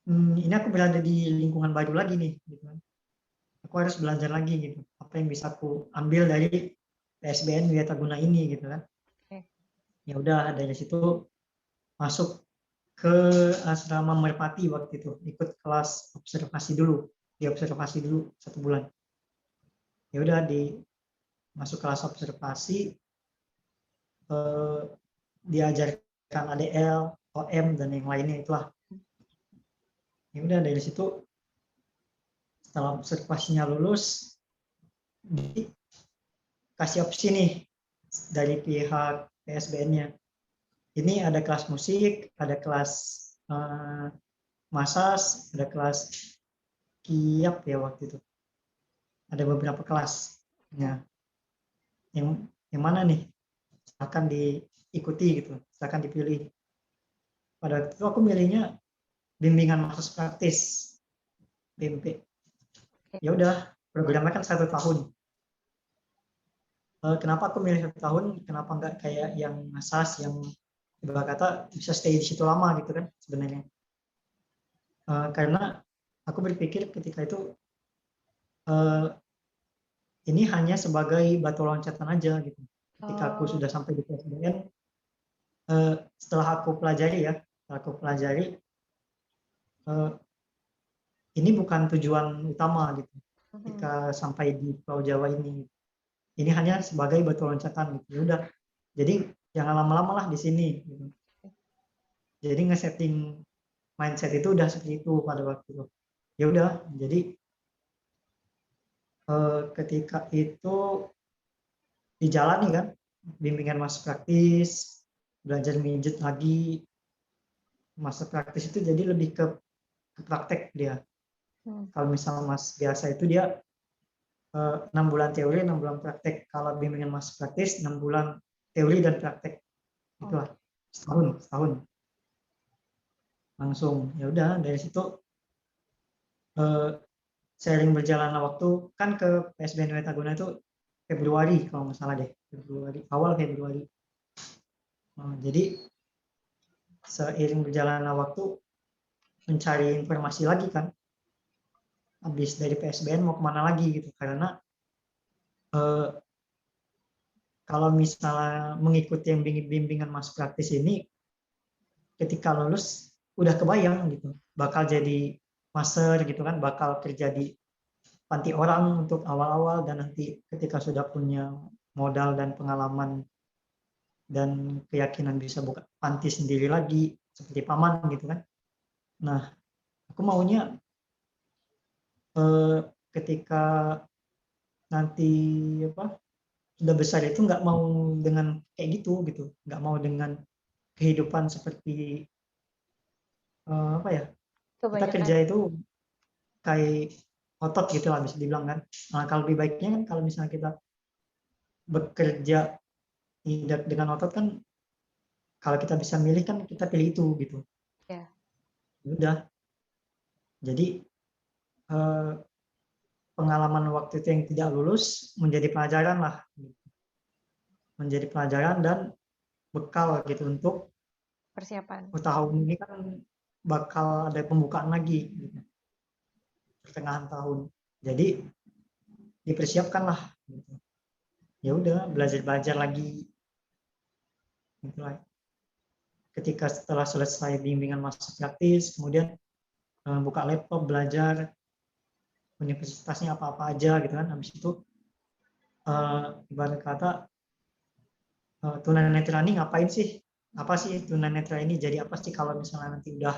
[SPEAKER 2] ini aku berada di lingkungan baru lagi nih gitu kan. Aku harus belajar lagi gitu, apa yang bisa aku ambil dari PSBN Wiataguna ini gitu kan.
[SPEAKER 1] Oke.
[SPEAKER 2] Ya udah dari situ masuk ke asrama Merpati waktu itu, ikut kelas observasi dulu, diobservasi dulu 1 bulan. Ya udah masuk kelas observasi, eh, diajarkan ADL, OM dan yang lainnya itulah. Ya udah dari situ setelah observasinya lulus, dikasih opsi nih dari pihak PSBN-nya. Ini ada kelas musik, ada kelas uh, masas, ada kelas kiap ya waktu itu. Ada beberapa kelas. Ya, yang mana nih? Akan diikuti gitu, akan dipilih. Pada waktu itu aku milihnya bimbingan maksus praktis, BMP. Ya udah, programnya kan 1 tahun. Kenapa aku milih 1 tahun? Kenapa nggak kayak yang masas yang ibarat kata bisa stay di situ lama gitu kan sebenarnya? Karena aku berpikir ketika itu uh, ini hanya sebagai batu loncatan aja gitu. Ketika aku
[SPEAKER 1] Oh,
[SPEAKER 2] sudah sampai di PSBN, setelah aku pelajari ya, ini bukan tujuan utama gitu. Ketika sampai di Pulau Jawa ini hanya sebagai batu loncatan gitu. Ya udah, Jadi jangan lama-lama lah di sini. Gitu. Jadi nge-setting mindset itu udah seperti itu pada waktu itu. Ya udah, jadi ketika itu dijalani kan, bimbingan masa praktis, belajar mijet lagi, masa praktis itu jadi lebih ke praktek dia. Kalau misalnya mas biasa itu dia 6 bulan teori, 6 bulan praktek. Kalau bimbingan masa praktis 6 bulan teori dan praktek. Itulah setahun langsung. Ya udah dari situ seiring berjalannya waktu kan ke PSBN Wettaguna itu Februari kalau nggak salah deh, awal Februari. Jadi seiring berjalannya waktu mencari informasi lagi kan, habis dari PSBN mau kemana lagi gitu, karena kalau misalnya mengikuti yang bimbingan mas praktis ini, ketika lulus udah kebayang gitu, bakal jadi master gitu kan, bakal kerja di panti orang untuk awal-awal, dan nanti ketika sudah punya modal dan pengalaman dan keyakinan bisa buka panti sendiri lagi seperti paman gitu kan. Nah, aku maunya ketika nanti sudah besar itu nggak mau dengan kayak gitu, nggak mau dengan kehidupan seperti kita kerja itu kayak otot gitu lah bisa dibilang kan. Nah, kalau lebih baiknya kan kalau misalnya kita bekerja tidak dengan otot kan, kalau kita bisa milih kan kita pilih itu gitu.
[SPEAKER 1] Ya.
[SPEAKER 2] Udah. Jadi pengalaman waktu itu yang tidak lulus menjadi pelajaran lah. Menjadi pelajaran dan bekal gitu untuk
[SPEAKER 1] persiapan.
[SPEAKER 2] Tahun ini kan bakal ada pembukaan lagi gitu, pertengahan tahun. Jadi dipersiapkan lah. Gitu. Ya udah belajar lagi. Gitu lah. Ketika setelah selesai bimbingan masa praktis, kemudian buka laptop belajar universitasnya apa-apa aja gitu kan. Habis itu ibarat kata tunanetra ini ngapain sih? Apa sih tunanetra ini? Jadi apa sih kalau misalnya nanti udah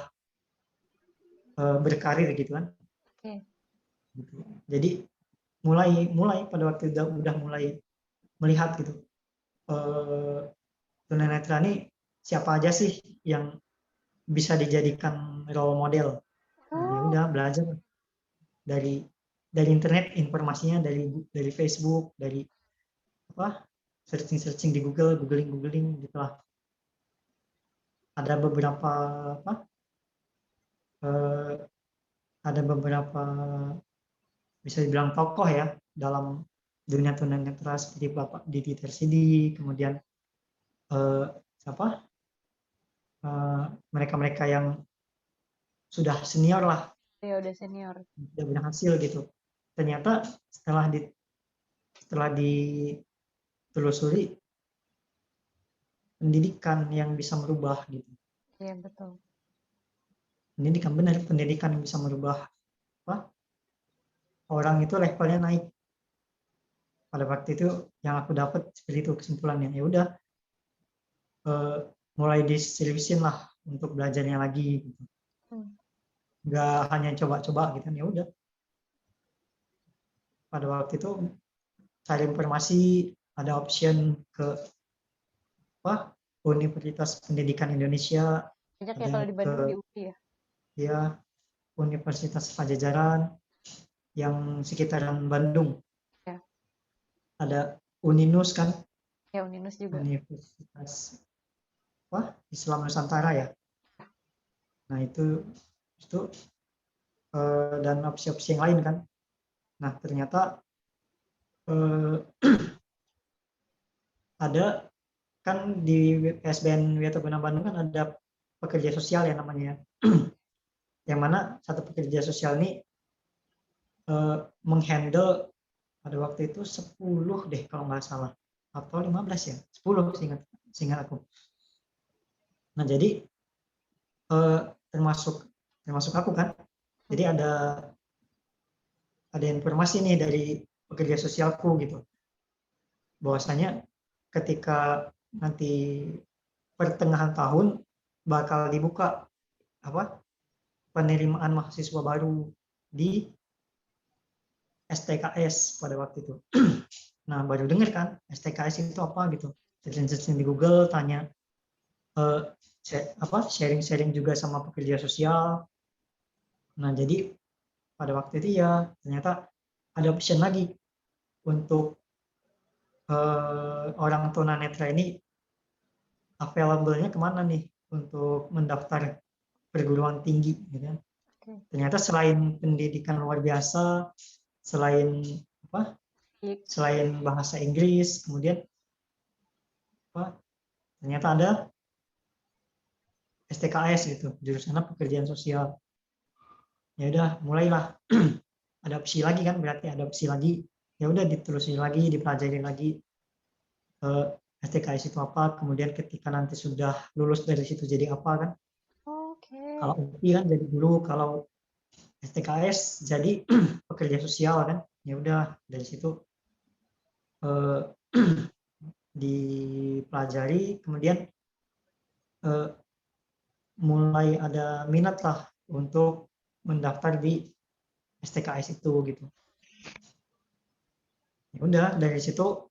[SPEAKER 2] berkarir gitu kan?
[SPEAKER 1] Okay.
[SPEAKER 2] Gitu. Jadi mulai pada waktu udah mulai melihat gitu tunanetra ini siapa aja sih yang bisa dijadikan role model. Jadi udah belajar dari internet, informasinya dari Facebook, dari searching di googling gitulah. Ada beberapa ada beberapa bisa dibilang tokoh ya dalam dunia tunanetra seperti Bapak Didi Tersidi, kemudian mereka-mereka yang sudah senior lah.
[SPEAKER 1] Ya udah senior.
[SPEAKER 2] Sudah berhasil gitu. Ternyata setelah ditelusuri, pendidikan yang bisa merubah gitu.
[SPEAKER 1] Iya betul.
[SPEAKER 2] Pendidikan benar, pendidikan yang bisa merubah orang itu levelnya naik. Pada waktu itu yang aku dapat seperti itu kesimpulannya. Ya udah mulai diseriusin lah untuk belajarnya lagi gitu. Nggak hanya coba-coba gitu, ya udah. Pada waktu itu cari informasi, ada option ke Universitas Pendidikan Indonesia.
[SPEAKER 1] Banyak ya kalau di Bandung di UPI ya?
[SPEAKER 2] Ya, Universitas Pajajaran yang sekitaran Bandung. Ya. Ada Uninus kan?
[SPEAKER 1] Ya, Uninus juga.
[SPEAKER 2] Universitas Islam Nusantara ya. Nah, itu dan opsi-opsi yang lain kan. Nah, ternyata ada kan di PSBN Wettaguna Bandung kan ada pekerja sosial ya namanya. Yang mana satu pekerja sosial ini menghandle pada waktu itu 10 deh kalau nggak salah, atau 15 ya, 10 seingat aku. Nah, jadi termasuk aku kan. Jadi ada informasi nih dari pekerja sosialku gitu, bahwasanya ketika nanti pertengahan tahun bakal dibuka penerimaan mahasiswa baru di STKS pada waktu itu. Nah, baru dengar kan STKS itu apa gitu. Searching di Google, tanya sharing-sharing juga sama pekerja sosial. Nah, jadi pada waktu itu ya ternyata ada option lagi untuk orang tunanetra ini available-nya kemana nih untuk mendaftar perguruan tinggi gitu kan. Ternyata selain pendidikan luar biasa, selain bahasa Inggris, kemudian ternyata ada STKS gitu, jurusan pekerjaan sosial. Ya udah, mulailah ada opsi lagi kan, berarti ada opsi lagi. Ya udah ditelusuri lagi, dipelajari lagi STKS itu apa, kemudian ketika nanti sudah lulus dari situ jadi apa kan. Kalau UPI kan jadi guru, kalau STKS jadi pekerja sosial kan. Ya udah dari situ dipelajari, kemudian mulai ada minat lah untuk mendaftar di STKS itu gitu. Ya udah dari situ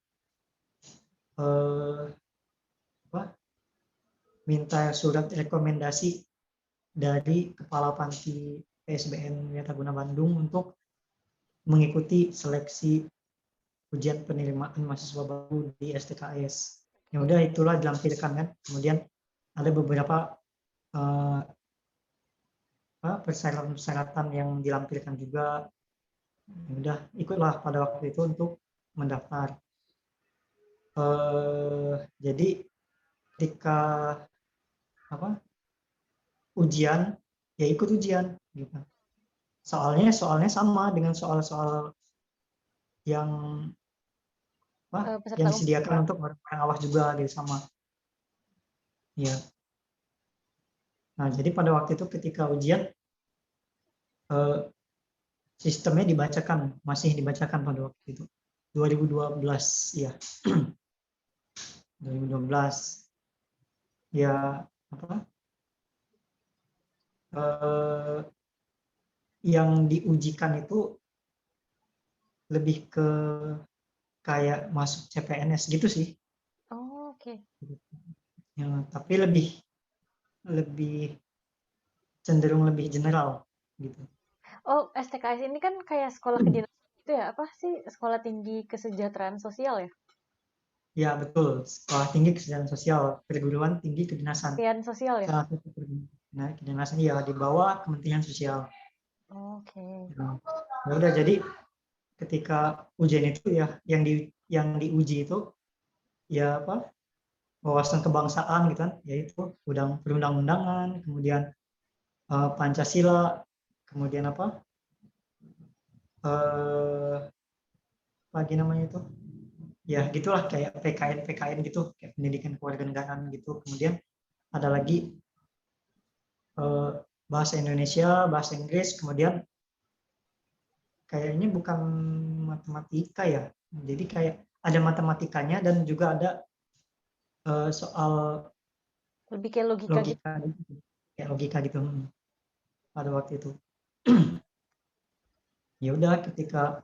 [SPEAKER 2] minta surat rekomendasi dari Kepala Panti PSBN Wiataguna Bandung untuk mengikuti seleksi ujian penerimaan mahasiswa baru di STKS. Ya udah itulah dilampirkan kan. Kemudian ada beberapa persyaratan-persyaratan yang dilampirkan juga. Ya udah ikutlah pada waktu itu untuk mendaftar. Jadi ketika ujian ya ikut ujian gitu. Soalnya sama dengan soal-soal yang yang disediakan untuk orang awas juga gitu sama. Ya. Nah, jadi pada waktu itu ketika ujian sistemnya dibacakan, masih dibacakan pada waktu itu. 2012 ya. 2012. Ya yang diujikan itu lebih ke kayak masuk CPNS gitu sih.
[SPEAKER 1] Oh, oke.
[SPEAKER 2] Ya, tapi lebih cenderung lebih general gitu.
[SPEAKER 1] Oh, STKS ini kan kayak sekolah kedinasan gitu ya? Apa sih sekolah tinggi kesejahteraan sosial ya?
[SPEAKER 2] Ya betul, sekolah tinggi kesejahteraan sosial, perguruan tinggi kedinasan.
[SPEAKER 1] Kementerian sosial ya?
[SPEAKER 2] Salah satu kedinasan ya di bawah Kementerian Sosial.
[SPEAKER 1] Oke.
[SPEAKER 2] Ya udah jadi ketika ujian itu ya yang diuji itu ya wawasan kebangsaan gitu kan, yaitu perundang-undangan, kemudian Pancasila, kemudian lagi namanya itu ya gitulah kayak PKN gitu, kayak pendidikan kewarganegaraan gitu. Kemudian ada lagi bahasa Indonesia, bahasa Inggris, kemudian kayaknya bukan matematika ya, jadi kayak ada matematikanya dan juga ada soal
[SPEAKER 1] Lebih kayak logika gitu.
[SPEAKER 2] logika gitu. Kayak logika gitu pada waktu itu. Ya udah ketika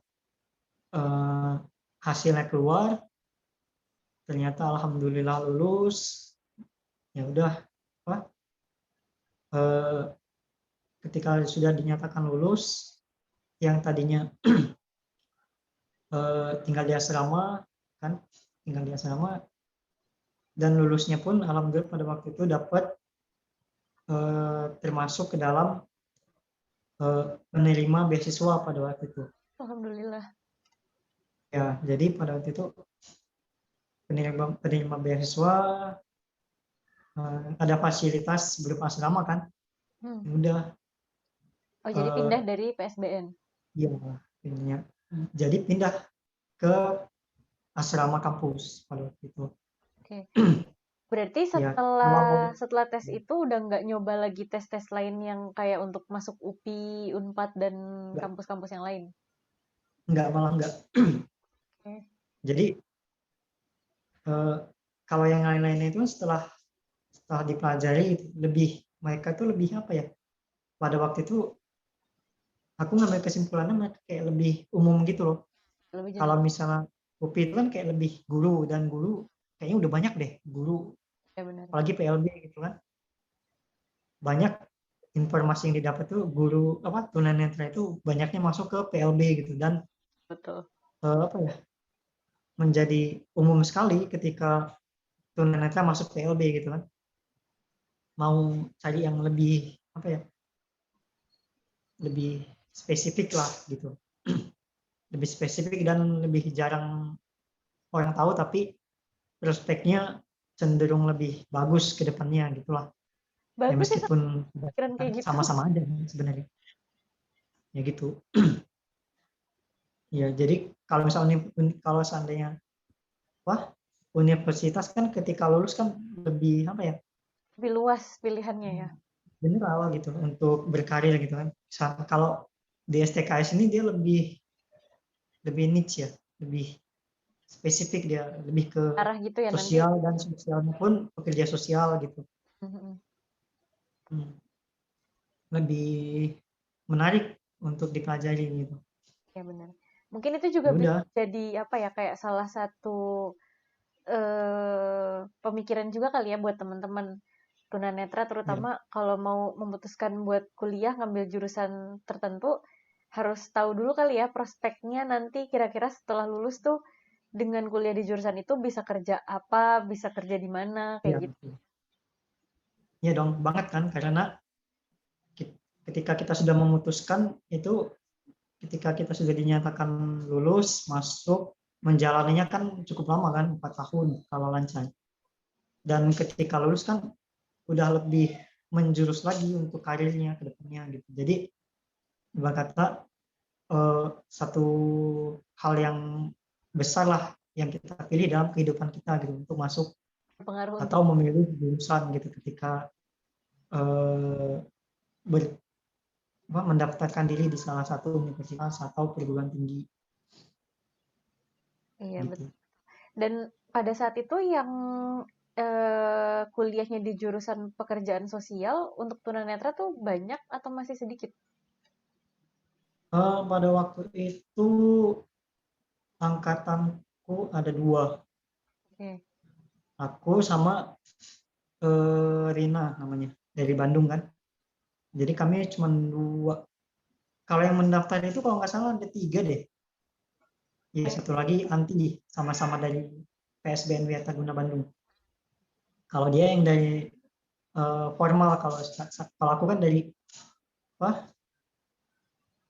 [SPEAKER 2] hasilnya keluar ternyata alhamdulillah lulus. Ya udah ketika sudah dinyatakan lulus, yang tadinya tinggal di asrama kan, tinggal di asrama dan lulusnya pun alhamdulillah pada waktu itu dapat termasuk ke dalam penerima beasiswa pada waktu itu.
[SPEAKER 1] Alhamdulillah.
[SPEAKER 2] Ya, jadi pada waktu itu penerima beasiswa ada fasilitas berupa asrama kan. Udah.
[SPEAKER 1] Oh, jadi pindah dari PSBN.
[SPEAKER 2] Iya, pindahnya. Jadi pindah ke asrama kampus pada waktu itu.
[SPEAKER 1] Oke. Berarti
[SPEAKER 2] Ya,
[SPEAKER 1] setelah tes itu udah nggak nyoba lagi tes-tes lain yang kayak untuk masuk UPI, Unpad, dan kampus-kampus yang lain?
[SPEAKER 2] malah enggak.
[SPEAKER 1] Okay.
[SPEAKER 2] Jadi kalau yang lain-lainnya itu setelah dipelajari lebih, mereka tuh lebih apa ya, pada waktu itu aku ngambil kesimpulannya mereka kayak lebih umum gitu loh.
[SPEAKER 1] Lebih
[SPEAKER 2] Kalau
[SPEAKER 1] general.
[SPEAKER 2] misalnya UPI itu kan kayak lebih guru, dan guru kayaknya udah banyak deh guru,
[SPEAKER 1] Ya benar.
[SPEAKER 2] apalagi PLB gitu kan. Banyak informasi yang didapat tuh guru apa tunanetra itu banyaknya masuk ke PLB gitu, dan
[SPEAKER 1] Betul.
[SPEAKER 2] apa ya, menjadi umum sekali ketika tunanetra masuk PLB gitu kan. Mau cari yang lebih apa ya, lebih spesifik lah gitu. Lebih spesifik dan lebih jarang orang tahu, tapi prospeknya cenderung lebih bagus ke depannya gitulah. Ya
[SPEAKER 1] Bagus ya
[SPEAKER 2] meskipun
[SPEAKER 1] pikiran kayak gitu.
[SPEAKER 2] sama-sama aja sebenarnya. Ya gitu. Ya jadi kalau misalnya kalau seandainya wah, universitas kan ketika lulus kan lebih apa ya?
[SPEAKER 1] Lebih luas pilihannya ya.
[SPEAKER 2] General gitu untuk berkarir gitu kan. Kalau di STKS ini dia lebih lebih niche ya, lebih spesifik, dia lebih ke
[SPEAKER 1] Arah gitu ya nanti.
[SPEAKER 2] sosial, dan sosialnya pun pekerja sosial gitu.
[SPEAKER 1] Mhm.
[SPEAKER 2] Hmm. Lebih menarik untuk dipelajari gitu.
[SPEAKER 1] Ya benar. Mungkin itu juga
[SPEAKER 2] Ya
[SPEAKER 1] bisa
[SPEAKER 2] udah,
[SPEAKER 1] jadi apa ya, kayak salah satu pemikiran juga kali ya buat teman-teman tunanetra,
[SPEAKER 2] ya,
[SPEAKER 1] terutama kalau mau memutuskan buat kuliah ngambil jurusan tertentu, harus tahu dulu kali ya prospeknya nanti kira-kira setelah lulus tuh dengan kuliah di jurusan itu bisa kerja apa, bisa kerja di mana, kayak
[SPEAKER 2] ya,
[SPEAKER 1] gitu.
[SPEAKER 2] ya dong banget kan, karena ketika kita sudah memutuskan itu, ketika kita sudah dinyatakan lulus masuk, menjalaninya kan cukup lama kan, 4 tahun kalau lancar. Dan ketika lulus kan udah lebih menjurus lagi untuk karirnya ke depannya gitu. Jadi ibarat kata satu hal yang besar lah yang kita pilih dalam kehidupan kita gitu, untuk masuk
[SPEAKER 1] Berpengaruh
[SPEAKER 2] atau
[SPEAKER 1] untuk
[SPEAKER 2] memilih jurusan gitu ketika eh, ber, mendaftarkan diri di salah satu universitas atau perguruan tinggi
[SPEAKER 1] iya betul.
[SPEAKER 2] gitu.
[SPEAKER 1] Dan pada saat itu yang kuliahnya di jurusan pekerjaan sosial untuk tunanetra tuh banyak atau masih sedikit?
[SPEAKER 2] Pada waktu itu angkatanku ada dua,
[SPEAKER 1] Oke.
[SPEAKER 2] aku sama Rina namanya, dari Bandung kan. Jadi kami cuma dua. Kalau yang mendaftar itu kalau nggak salah ada tiga deh. Iya,
[SPEAKER 1] Oke.
[SPEAKER 2] satu lagi Anti, sama-sama dari PSBN Wiataguna Bandung. Kalau dia yang dari formal, kalau aku kan dari apa?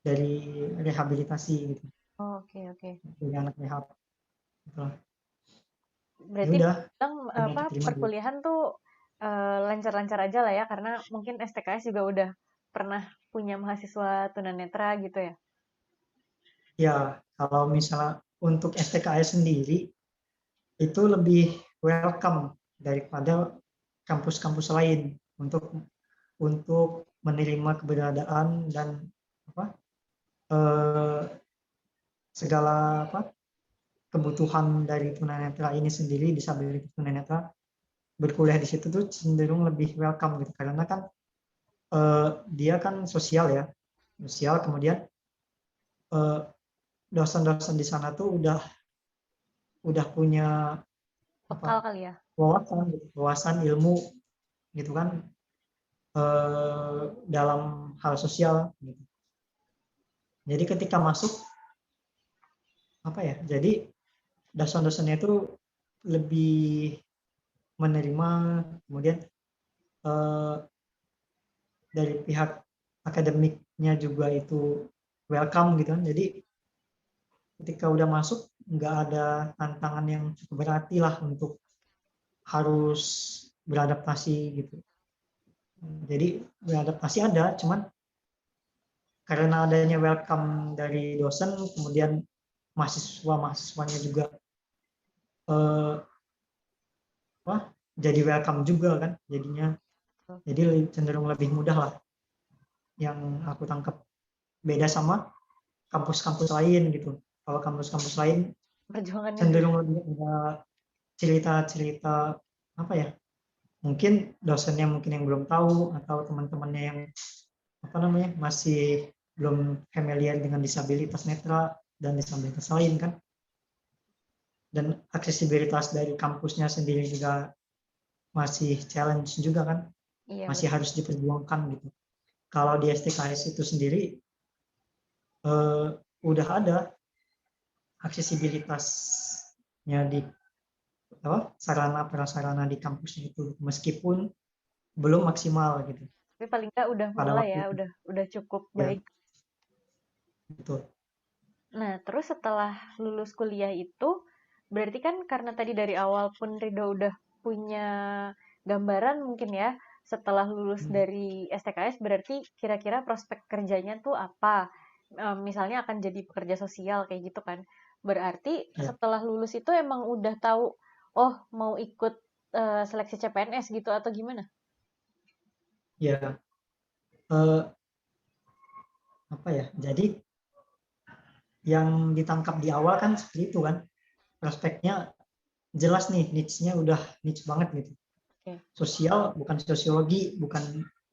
[SPEAKER 2] Dari rehabilitasi gitu,
[SPEAKER 1] Oh, oke, oke.
[SPEAKER 2] dari anak rehab. Gitu. Ya
[SPEAKER 1] Berarti
[SPEAKER 2] udah,
[SPEAKER 1] bilang
[SPEAKER 2] yang
[SPEAKER 1] apa
[SPEAKER 2] diterima dulu.
[SPEAKER 1] perkuliahan tuh lancar-lancar aja lah ya, karena mungkin STKS juga udah pernah punya mahasiswa tunanetra gitu ya.
[SPEAKER 2] Ya, kalau misalnya untuk STKS sendiri itu lebih welcome daripada kampus-kampus lain untuk menerima keberadaan dan apa eh, segala apa kebutuhan dari tunanetra ini sendiri, disabilitas tunanetra berkuliah di situ tuh cenderung lebih welcome gitu, karena kan dia kan sosial ya, sosial, kemudian eh, dosen-dosen di sana tuh udah punya apa
[SPEAKER 1] Bekal kali ya.
[SPEAKER 2] wawasan ilmu gitu kan, dalam hal sosial gitu. Jadi ketika masuk apa ya, jadi dosen-dosennya itu lebih menerima, kemudian eh, dari pihak akademiknya juga itu welcome gitu kan. Jadi ketika udah masuk nggak ada tantangan yang cukup berarti lah untuk harus beradaptasi gitu. Jadi beradaptasi ada, cuman karena adanya welcome dari dosen, kemudian mahasiswanya juga eh, wah, jadi welcome juga kan jadinya, jadi cenderung lebih mudah lah yang aku tangkap, beda sama kampus-kampus lain gitu. Kalau kampus-kampus lain
[SPEAKER 1] Perjuangannya
[SPEAKER 2] cenderung
[SPEAKER 1] susah.
[SPEAKER 2] lebih ada cerita-cerita apa ya? Mungkin dosennya mungkin yang belum tahu atau teman-temannya yang apa namanya masih belum familiar dengan disabilitas netra dan disabilitas lain kan. Dan aksesibilitas dari kampusnya sendiri juga masih challenge juga kan,
[SPEAKER 1] Iya,
[SPEAKER 2] masih
[SPEAKER 1] betul.
[SPEAKER 2] harus diperjuangkan gitu. Kalau di STKS itu sendiri udah ada aksesibilitasnya di sarana prasarana di kampusnya itu meskipun belum maksimal gitu
[SPEAKER 1] Tapi paling nggak udah
[SPEAKER 2] pada
[SPEAKER 1] mulai
[SPEAKER 2] waktu
[SPEAKER 1] ya,
[SPEAKER 2] itu.
[SPEAKER 1] udah cukup
[SPEAKER 2] Ya,
[SPEAKER 1] baik.
[SPEAKER 2] betul.
[SPEAKER 1] Nah, terus setelah lulus kuliah itu, berarti kan karena tadi dari awal pun Rido udah punya gambaran mungkin ya, setelah lulus
[SPEAKER 2] Hmm,
[SPEAKER 1] dari STKS berarti kira-kira prospek kerjanya tuh apa? Misalnya akan jadi pekerja sosial kayak gitu kan. Berarti
[SPEAKER 2] ya,
[SPEAKER 1] setelah lulus itu emang udah tahu, oh mau ikut seleksi CPNS gitu atau gimana?
[SPEAKER 2] ya, eh, apa ya? Jadi yang ditangkap di awal kan seperti itu kan, prospeknya jelas nih, niche-nya udah niche banget gitu.
[SPEAKER 1] Oke.
[SPEAKER 2] Sosial bukan sosiologi, bukan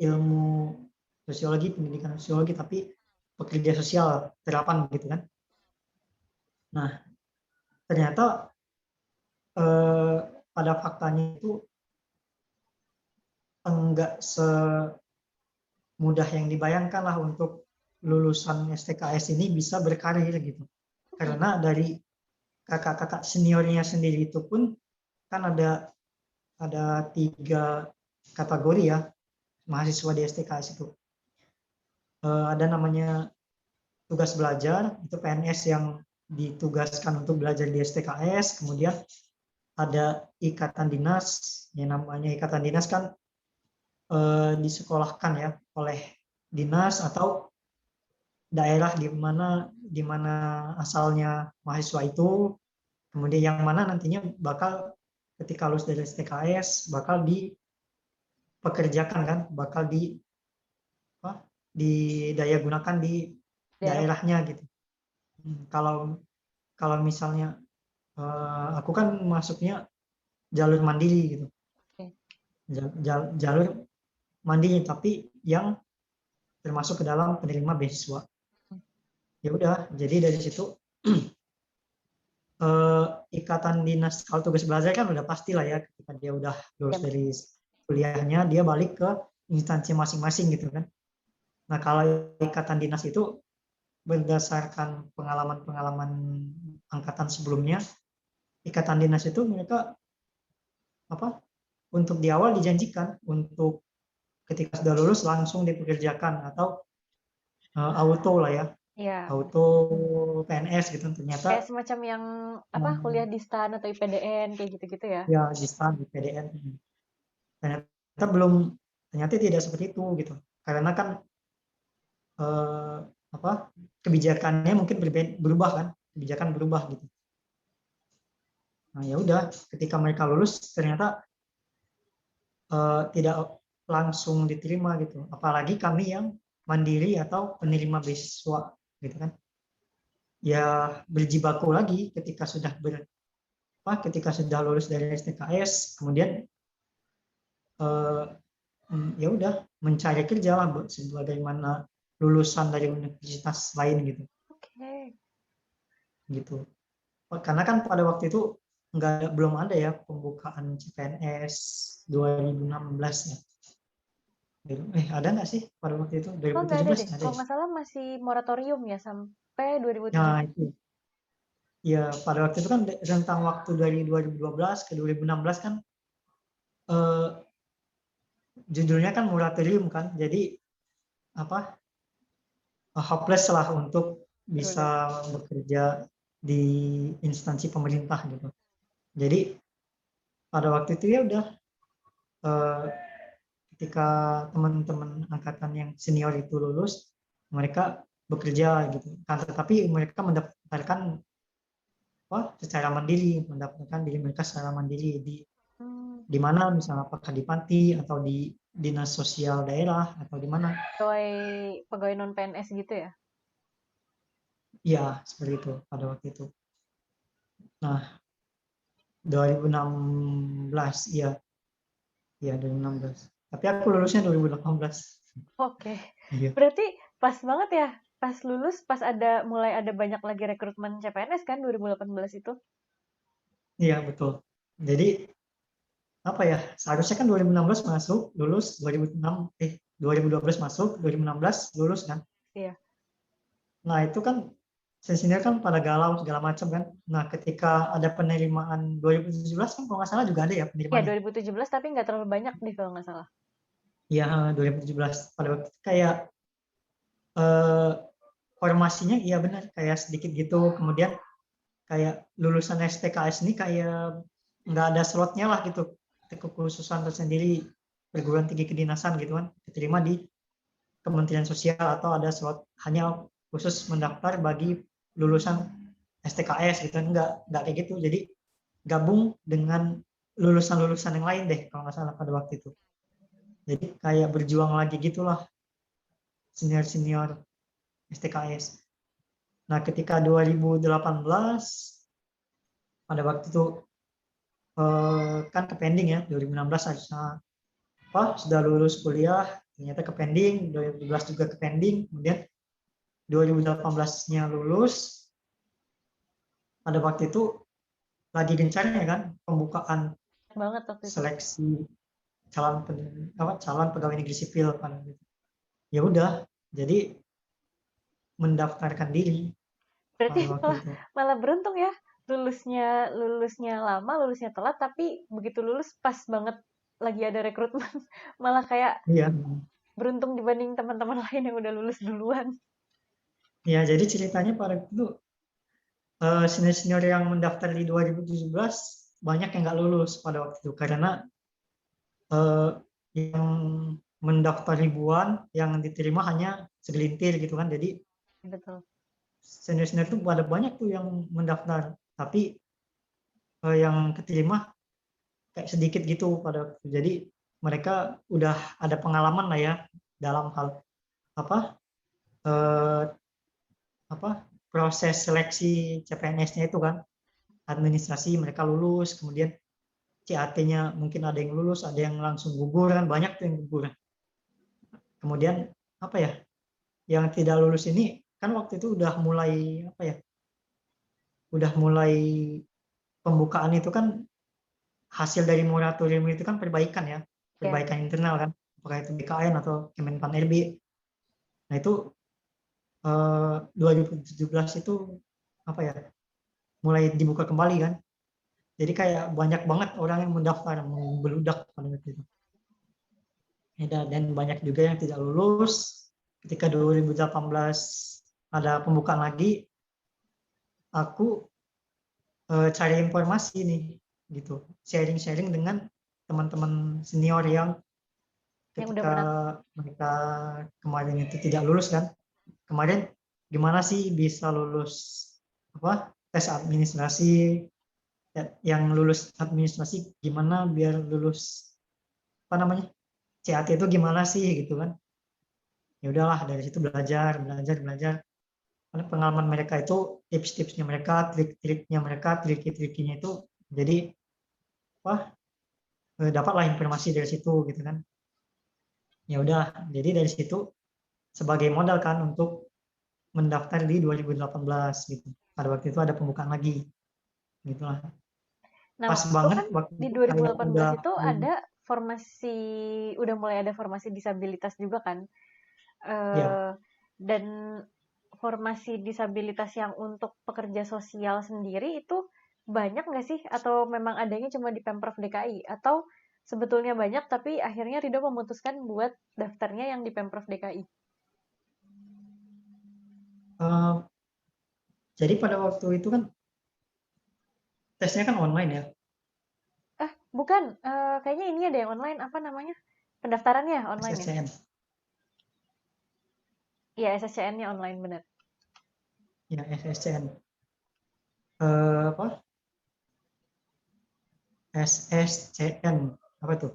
[SPEAKER 2] ilmu sosiologi, pendidikan sosiologi, tapi pekerja sosial terapan gitu kan. Nah, ternyata eh, pada faktanya itu enggak semudah yang dibayangkan lah untuk lulusan STKS ini bisa berkarir gitu.
[SPEAKER 1] Hmm.
[SPEAKER 2] Karena dari kakak-kakak seniornya sendiri itu pun kan ada 3 kategori ya mahasiswa di STKS itu. Ada namanya tugas belajar, itu PNS yang ditugaskan untuk belajar di STKS, kemudian ada ikatan dinas, yang namanya ikatan dinas kan disekolahkan ya oleh dinas atau daerah di mana asalnya mahasiswa itu, kemudian yang mana nantinya bakal ketika lulus dari STKS bakal dipekerjakan kan, bakal apa, didaya gunakan di
[SPEAKER 1] Daerah.
[SPEAKER 2] daerahnya gitu. Kalau kalau misalnya aku kan masuknya jalur mandiri gitu,
[SPEAKER 1] Oke.
[SPEAKER 2] jalur mandiri tapi yang termasuk ke dalam penerima beasiswa. Ya udah, jadi dari situ eh, ikatan dinas kalau tugas belajar kan udah pasti lah ya, ketika dia udah
[SPEAKER 1] Ya,
[SPEAKER 2] lulus dari kuliahnya dia balik ke instansi masing-masing gitu kan. Nah kalau ikatan dinas itu berdasarkan pengalaman-pengalaman angkatan sebelumnya, ikatan dinas itu mereka apa untuk di awal dijanjikan untuk ketika sudah lulus langsung dipekerjakan atau auto lah ya,
[SPEAKER 1] ya.
[SPEAKER 2] auto PNS gitu.
[SPEAKER 1] Kayak
[SPEAKER 2] Ternyata
[SPEAKER 1] semacam yang apa kuliah di STAN atau IPDN kayak gitu-gitu ya.
[SPEAKER 2] ya di STAN, di PDN, ternyata belum, ternyata tidak seperti itu gitu. Karena kan eh, apa kebijakannya mungkin berubah kan, kebijakan berubah gitu. Nah ya udah, ketika mereka lulus ternyata tidak langsung diterima gitu. Apalagi kami yang mandiri atau penerima beasiswa gitu kan. Ya berjibaku lagi ketika sudah lulus dari STKS, kemudian eh, ya udah mencari kerja lah sebagaimana lulusan dari universitas lain gitu.
[SPEAKER 1] Oke.
[SPEAKER 2] Gitu. Karena kan pada waktu itu belum ada ya pembukaan CPNS 2016 ya. Ada nggak sih pada waktu itu
[SPEAKER 1] Oh, nggak ada
[SPEAKER 2] 2017
[SPEAKER 1] deh.
[SPEAKER 2] ada
[SPEAKER 1] Kalau
[SPEAKER 2] ya?
[SPEAKER 1] nggak salah masih moratorium ya sampai 2017.
[SPEAKER 2] Nah itu ya, pada waktu itu kan rentang waktu dari 2012 ke 2016 kan eh, judulnya kan moratorium kan, jadi apa hopeless lah untuk
[SPEAKER 1] Betul.
[SPEAKER 2] bisa bekerja di instansi pemerintah gitu. Jadi pada waktu itu ya udah eh, ketika teman-teman angkatan yang senior itu lulus, mereka bekerja gitu. Kan tetapi mereka mendaftarkan secara mandiri, mendaftarkan diri mereka secara mandiri
[SPEAKER 1] Hmm,
[SPEAKER 2] di mana misalnya apakah di panti atau di dinas sosial daerah atau di mana.
[SPEAKER 1] pegawai pegawai non PNS gitu ya.
[SPEAKER 2] Ya seperti itu pada waktu itu. Nah 2016, iya. Iya, 2016. Tapi aku lulusnya 2018.
[SPEAKER 1] Oke,
[SPEAKER 2] Iya.
[SPEAKER 1] berarti pas banget ya, pas lulus, pas mulai ada banyak lagi rekrutmen CPNS kan 2018 itu?
[SPEAKER 2] Iya, betul. Jadi apa ya? Seharusnya kan 2016 masuk, lulus 2012 masuk, 2016 lulus kan.
[SPEAKER 1] Iya.
[SPEAKER 2] Nah, itu kan senior kan pada galau segala macam kan. Nah, ketika ada penerimaan 2017 kan kalau nggak salah juga ada ya
[SPEAKER 1] Ya,
[SPEAKER 2] penerimaannya.
[SPEAKER 1] 2017 tapi nggak terlalu banyak deh kalau nggak salah.
[SPEAKER 2] Iya, 2017 pada waktu itu kayak eh, formasinya iya benar kayak sedikit gitu. Kemudian kayak lulusan STKS ini kayak nggak ada slotnya lah gitu. Kekhususan tersendiri perguruan tinggi kedinasan gitu kan diterima di Kementerian Sosial atau ada slot hanya khusus mendaftar bagi lulusan STKS gitu kan nggak kayak gitu. Jadi gabung dengan lulusan-lulusan yang lain deh kalau nggak salah pada waktu itu. Jadi kayak berjuang lagi gitulah senior-senior STKS. Nah, ketika 2018 pada waktu itu kan ke pending ya 2016 harusnya sudah lulus kuliah ternyata ke pending 2017 juga ke pending kemudian 2018-nya lulus pada waktu itu lagi gencarnya kan pembukaan
[SPEAKER 1] Banget waktu itu.
[SPEAKER 2] seleksi calon pegawai negeri sipil kan gitu. Ya udah jadi mendaftarkan diri
[SPEAKER 1] Berarti
[SPEAKER 2] pada waktu
[SPEAKER 1] malah,
[SPEAKER 2] itu.
[SPEAKER 1] malah beruntung ya, lulusnya lulusnya lama, lulusnya telat, tapi begitu lulus pas banget lagi ada rekrutmen. Malah kayak
[SPEAKER 2] Iya.
[SPEAKER 1] beruntung dibanding teman-teman lain yang udah lulus duluan.
[SPEAKER 2] Ya jadi ceritanya pada itu senior-senior yang mendaftar di 2017 banyak yang nggak lulus pada waktu itu karena eh, yang mendaftar ribuan yang diterima hanya segelintir gitu kan jadi
[SPEAKER 1] Betul.
[SPEAKER 2] senior-senior itu pada banyak tuh yang mendaftar tapi yang keterima kayak sedikit gitu pada waktu itu. Jadi mereka udah ada pengalaman lah ya dalam hal apa eh, apa proses seleksi CPNS-nya itu kan administrasi mereka lulus kemudian CAT-nya mungkin ada yang lulus ada yang langsung gugur kan banyak tuh yang gugur kemudian apa ya yang tidak lulus ini kan waktu itu udah mulai apa ya udah mulai pembukaan itu kan hasil dari moratorium itu kan perbaikan ya
[SPEAKER 1] Ya,
[SPEAKER 2] perbaikan internal kan apakah itu BKN atau Kemenpan RB nah itu 2017 itu apa ya mulai dibuka kembali kan jadi kayak banyak banget orang yang mendaftar membeludak pada waktu itu. Dan banyak juga yang tidak lulus. Ketika 2018 ada pembukaan lagi, aku cari informasi nih, gitu, sharing-sharing dengan teman-teman senior yang
[SPEAKER 1] yang udah
[SPEAKER 2] ketika
[SPEAKER 1] pernah.
[SPEAKER 2] mereka kemarin itu tidak lulus kan, kemarin gimana sih bisa lulus apa tes administrasi, yang lulus administrasi gimana biar lulus apa namanya CAT itu gimana sih gitu kan ya udahlah dari situ belajar belajar belajar karena pengalaman mereka itu tips-tipsnya mereka trik-triknya mereka trik-trikinya itu jadi wah dapatlah informasi dari situ gitu kan ya udah jadi dari situ sebagai modal kan untuk mendaftar di 2018 gitu pada waktu itu ada pembukaan lagi gitulah
[SPEAKER 1] Nah,
[SPEAKER 2] pas
[SPEAKER 1] waktu itu
[SPEAKER 2] banget
[SPEAKER 1] kan
[SPEAKER 2] waktu
[SPEAKER 1] di
[SPEAKER 2] itu kayak
[SPEAKER 1] 2018
[SPEAKER 2] udah
[SPEAKER 1] itu ada formasi, udah mulai ada formasi disabilitas juga kan.
[SPEAKER 2] ya
[SPEAKER 1] Eh, dan formasi disabilitas yang untuk pekerja sosial sendiri itu banyak nggak sih? Atau memang adanya cuma di Pemprov DKI? Atau sebetulnya banyak tapi akhirnya Rido memutuskan buat daftarnya yang di Pemprov DKI?
[SPEAKER 2] eh, jadi pada waktu itu kan tesnya kan online ya
[SPEAKER 1] Bukan. Kayaknya ini ada yang online. Apa namanya? Pendaftarannya online ya?
[SPEAKER 2] SSCN
[SPEAKER 1] Iya, SSCN-nya online, bener.
[SPEAKER 2] ya SSCN apa SSCN apa tuh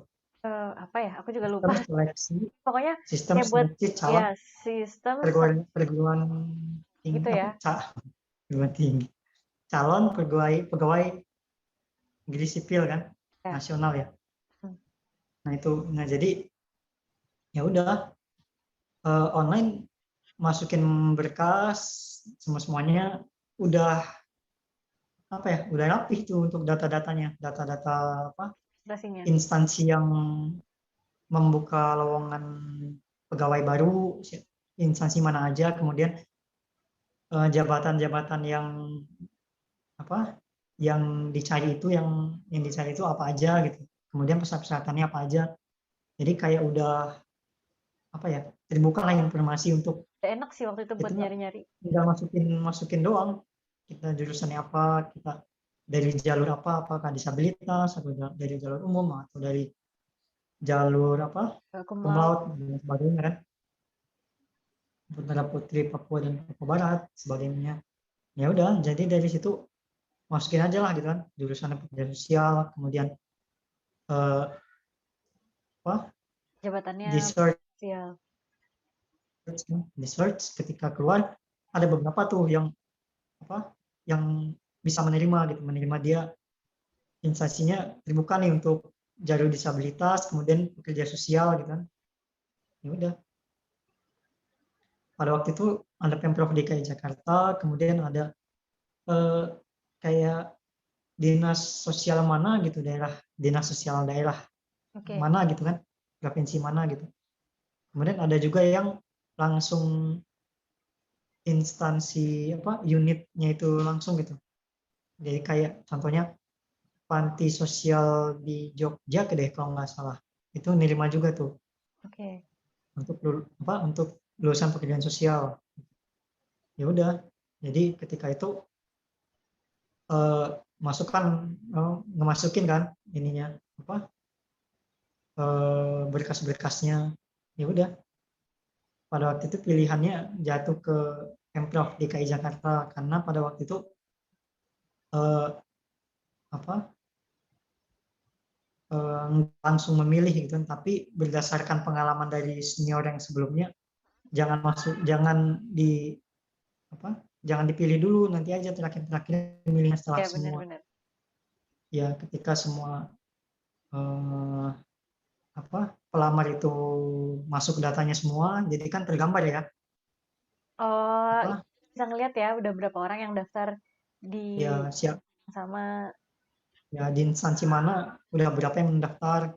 [SPEAKER 1] Apa ya? Aku juga lupa.
[SPEAKER 2] sistem seleksi
[SPEAKER 1] Pokoknya
[SPEAKER 2] sistem
[SPEAKER 1] ya buat
[SPEAKER 2] seleksi calon
[SPEAKER 1] ya sistem
[SPEAKER 2] perguruan tinggi
[SPEAKER 1] gitu
[SPEAKER 2] apa
[SPEAKER 1] ya.
[SPEAKER 2] perguruan tinggi calon pegawai pegawai negeri sipil kan,
[SPEAKER 1] Ya.
[SPEAKER 2] nasional ya.
[SPEAKER 1] Hmm.
[SPEAKER 2] Nah itu, nah jadi ya udah online masukin berkas semuanya udah apa ya, udah rapih tuh untuk data-datanya, data-data apa
[SPEAKER 1] Pastinya.
[SPEAKER 2] instansi yang membuka lowongan pegawai baru, instansi mana aja, kemudian jabatan-jabatan yang apa yang dicari itu yang dicari itu apa aja gitu, kemudian persyaratannya apa aja, jadi kayak udah apa ya, terbuka lah informasi untuk
[SPEAKER 1] Udah enak sih waktu itu buat
[SPEAKER 2] kita
[SPEAKER 1] nyari-nyari.
[SPEAKER 2] tinggal masukin masukin doang, kita jurusannya apa, kita dari jalur apa, apakah disabilitas atau dari jalur umum atau dari jalur apa
[SPEAKER 1] Cum
[SPEAKER 2] cum
[SPEAKER 1] laude.
[SPEAKER 2] laude dan sebagainya kan, putra putri Papua dan Papua Barat sebagainya. Ya udah, jadi dari situ masukin aja lah gitu kan, jurusan pekerjaan sosial, kemudian eh, apa
[SPEAKER 1] Jabatannya
[SPEAKER 2] di search,
[SPEAKER 1] sosial.
[SPEAKER 2] di search ketika keluar ada beberapa tuh yang apa yang bisa menerima gitu, menerima dia instansinya terbuka nih untuk jalur disabilitas, kemudian pekerja sosial gitu kan. Ya udah, pada waktu itu ada Pemprov DKI Jakarta, kemudian ada eh, kayak dinas sosial mana gitu, daerah, dinas sosial daerah
[SPEAKER 1] Oke.
[SPEAKER 2] mana gitu kan, provinsi mana gitu. Kemudian ada juga yang langsung instansi apa unitnya itu langsung gitu. Jadi kayak contohnya panti sosial di Jogja deh kalau nggak salah. Itu nerima juga tuh
[SPEAKER 1] Oke.
[SPEAKER 2] untuk apa untuk lulusan pekerjaan sosial. Ya udah. Jadi ketika itu eh, masukkan ngemasukin kan ininya apa berkas-berkasnya. Ya udah, pada waktu itu pilihannya jatuh ke Pemprov DKI Jakarta karena pada waktu itu eh, apa langsung memilih gitu kan, tapi berdasarkan pengalaman dari senior yang sebelumnya, jangan di apa jangan dipilih dulu, nanti aja terakhir-terakhir milihnya setelah
[SPEAKER 1] Ya,
[SPEAKER 2] semua.
[SPEAKER 1] benar-benar.
[SPEAKER 2] Ya ketika semua eh, apa pelamar itu masuk datanya semua, jadi kan tergambar ya
[SPEAKER 1] Oh,
[SPEAKER 2] apa
[SPEAKER 1] bisa ngeliat ya udah berapa orang yang daftar di
[SPEAKER 2] ya siap
[SPEAKER 1] sama.
[SPEAKER 2] ya di instansi mana udah berapa yang mendaftar,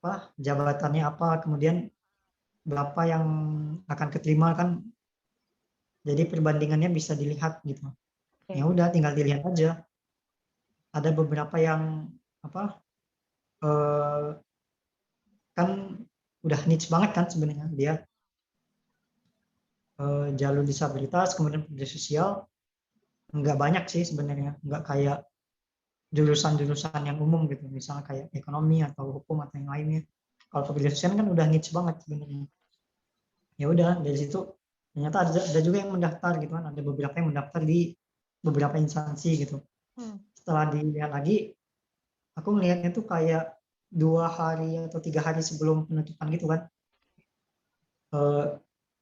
[SPEAKER 2] apa jabatannya apa, kemudian berapa yang akan keterima kan, jadi perbandingannya bisa dilihat gitu. Ya
[SPEAKER 1] Oke.
[SPEAKER 2] udah tinggal dilihat aja, ada beberapa yang apa eh, kan udah niche banget kan sebenarnya dia, jalur disabilitas kemudian pekerja sosial nggak banyak sih sebenarnya, nggak kayak jurusan-jurusan yang umum gitu, misalnya kayak ekonomi atau hukum atau yang lainnya. Kalau pekerja sosial kan udah niche banget sebenarnya. Ya udah dari situ ternyata ada juga yang mendaftar gitu kan, ada beberapa yang mendaftar di beberapa instansi gitu.
[SPEAKER 1] Hmm.
[SPEAKER 2] Setelah dilihat lagi, aku ngelihatnya tuh kayak 2 hari atau 3 hari sebelum penutupan gitu kan, eh,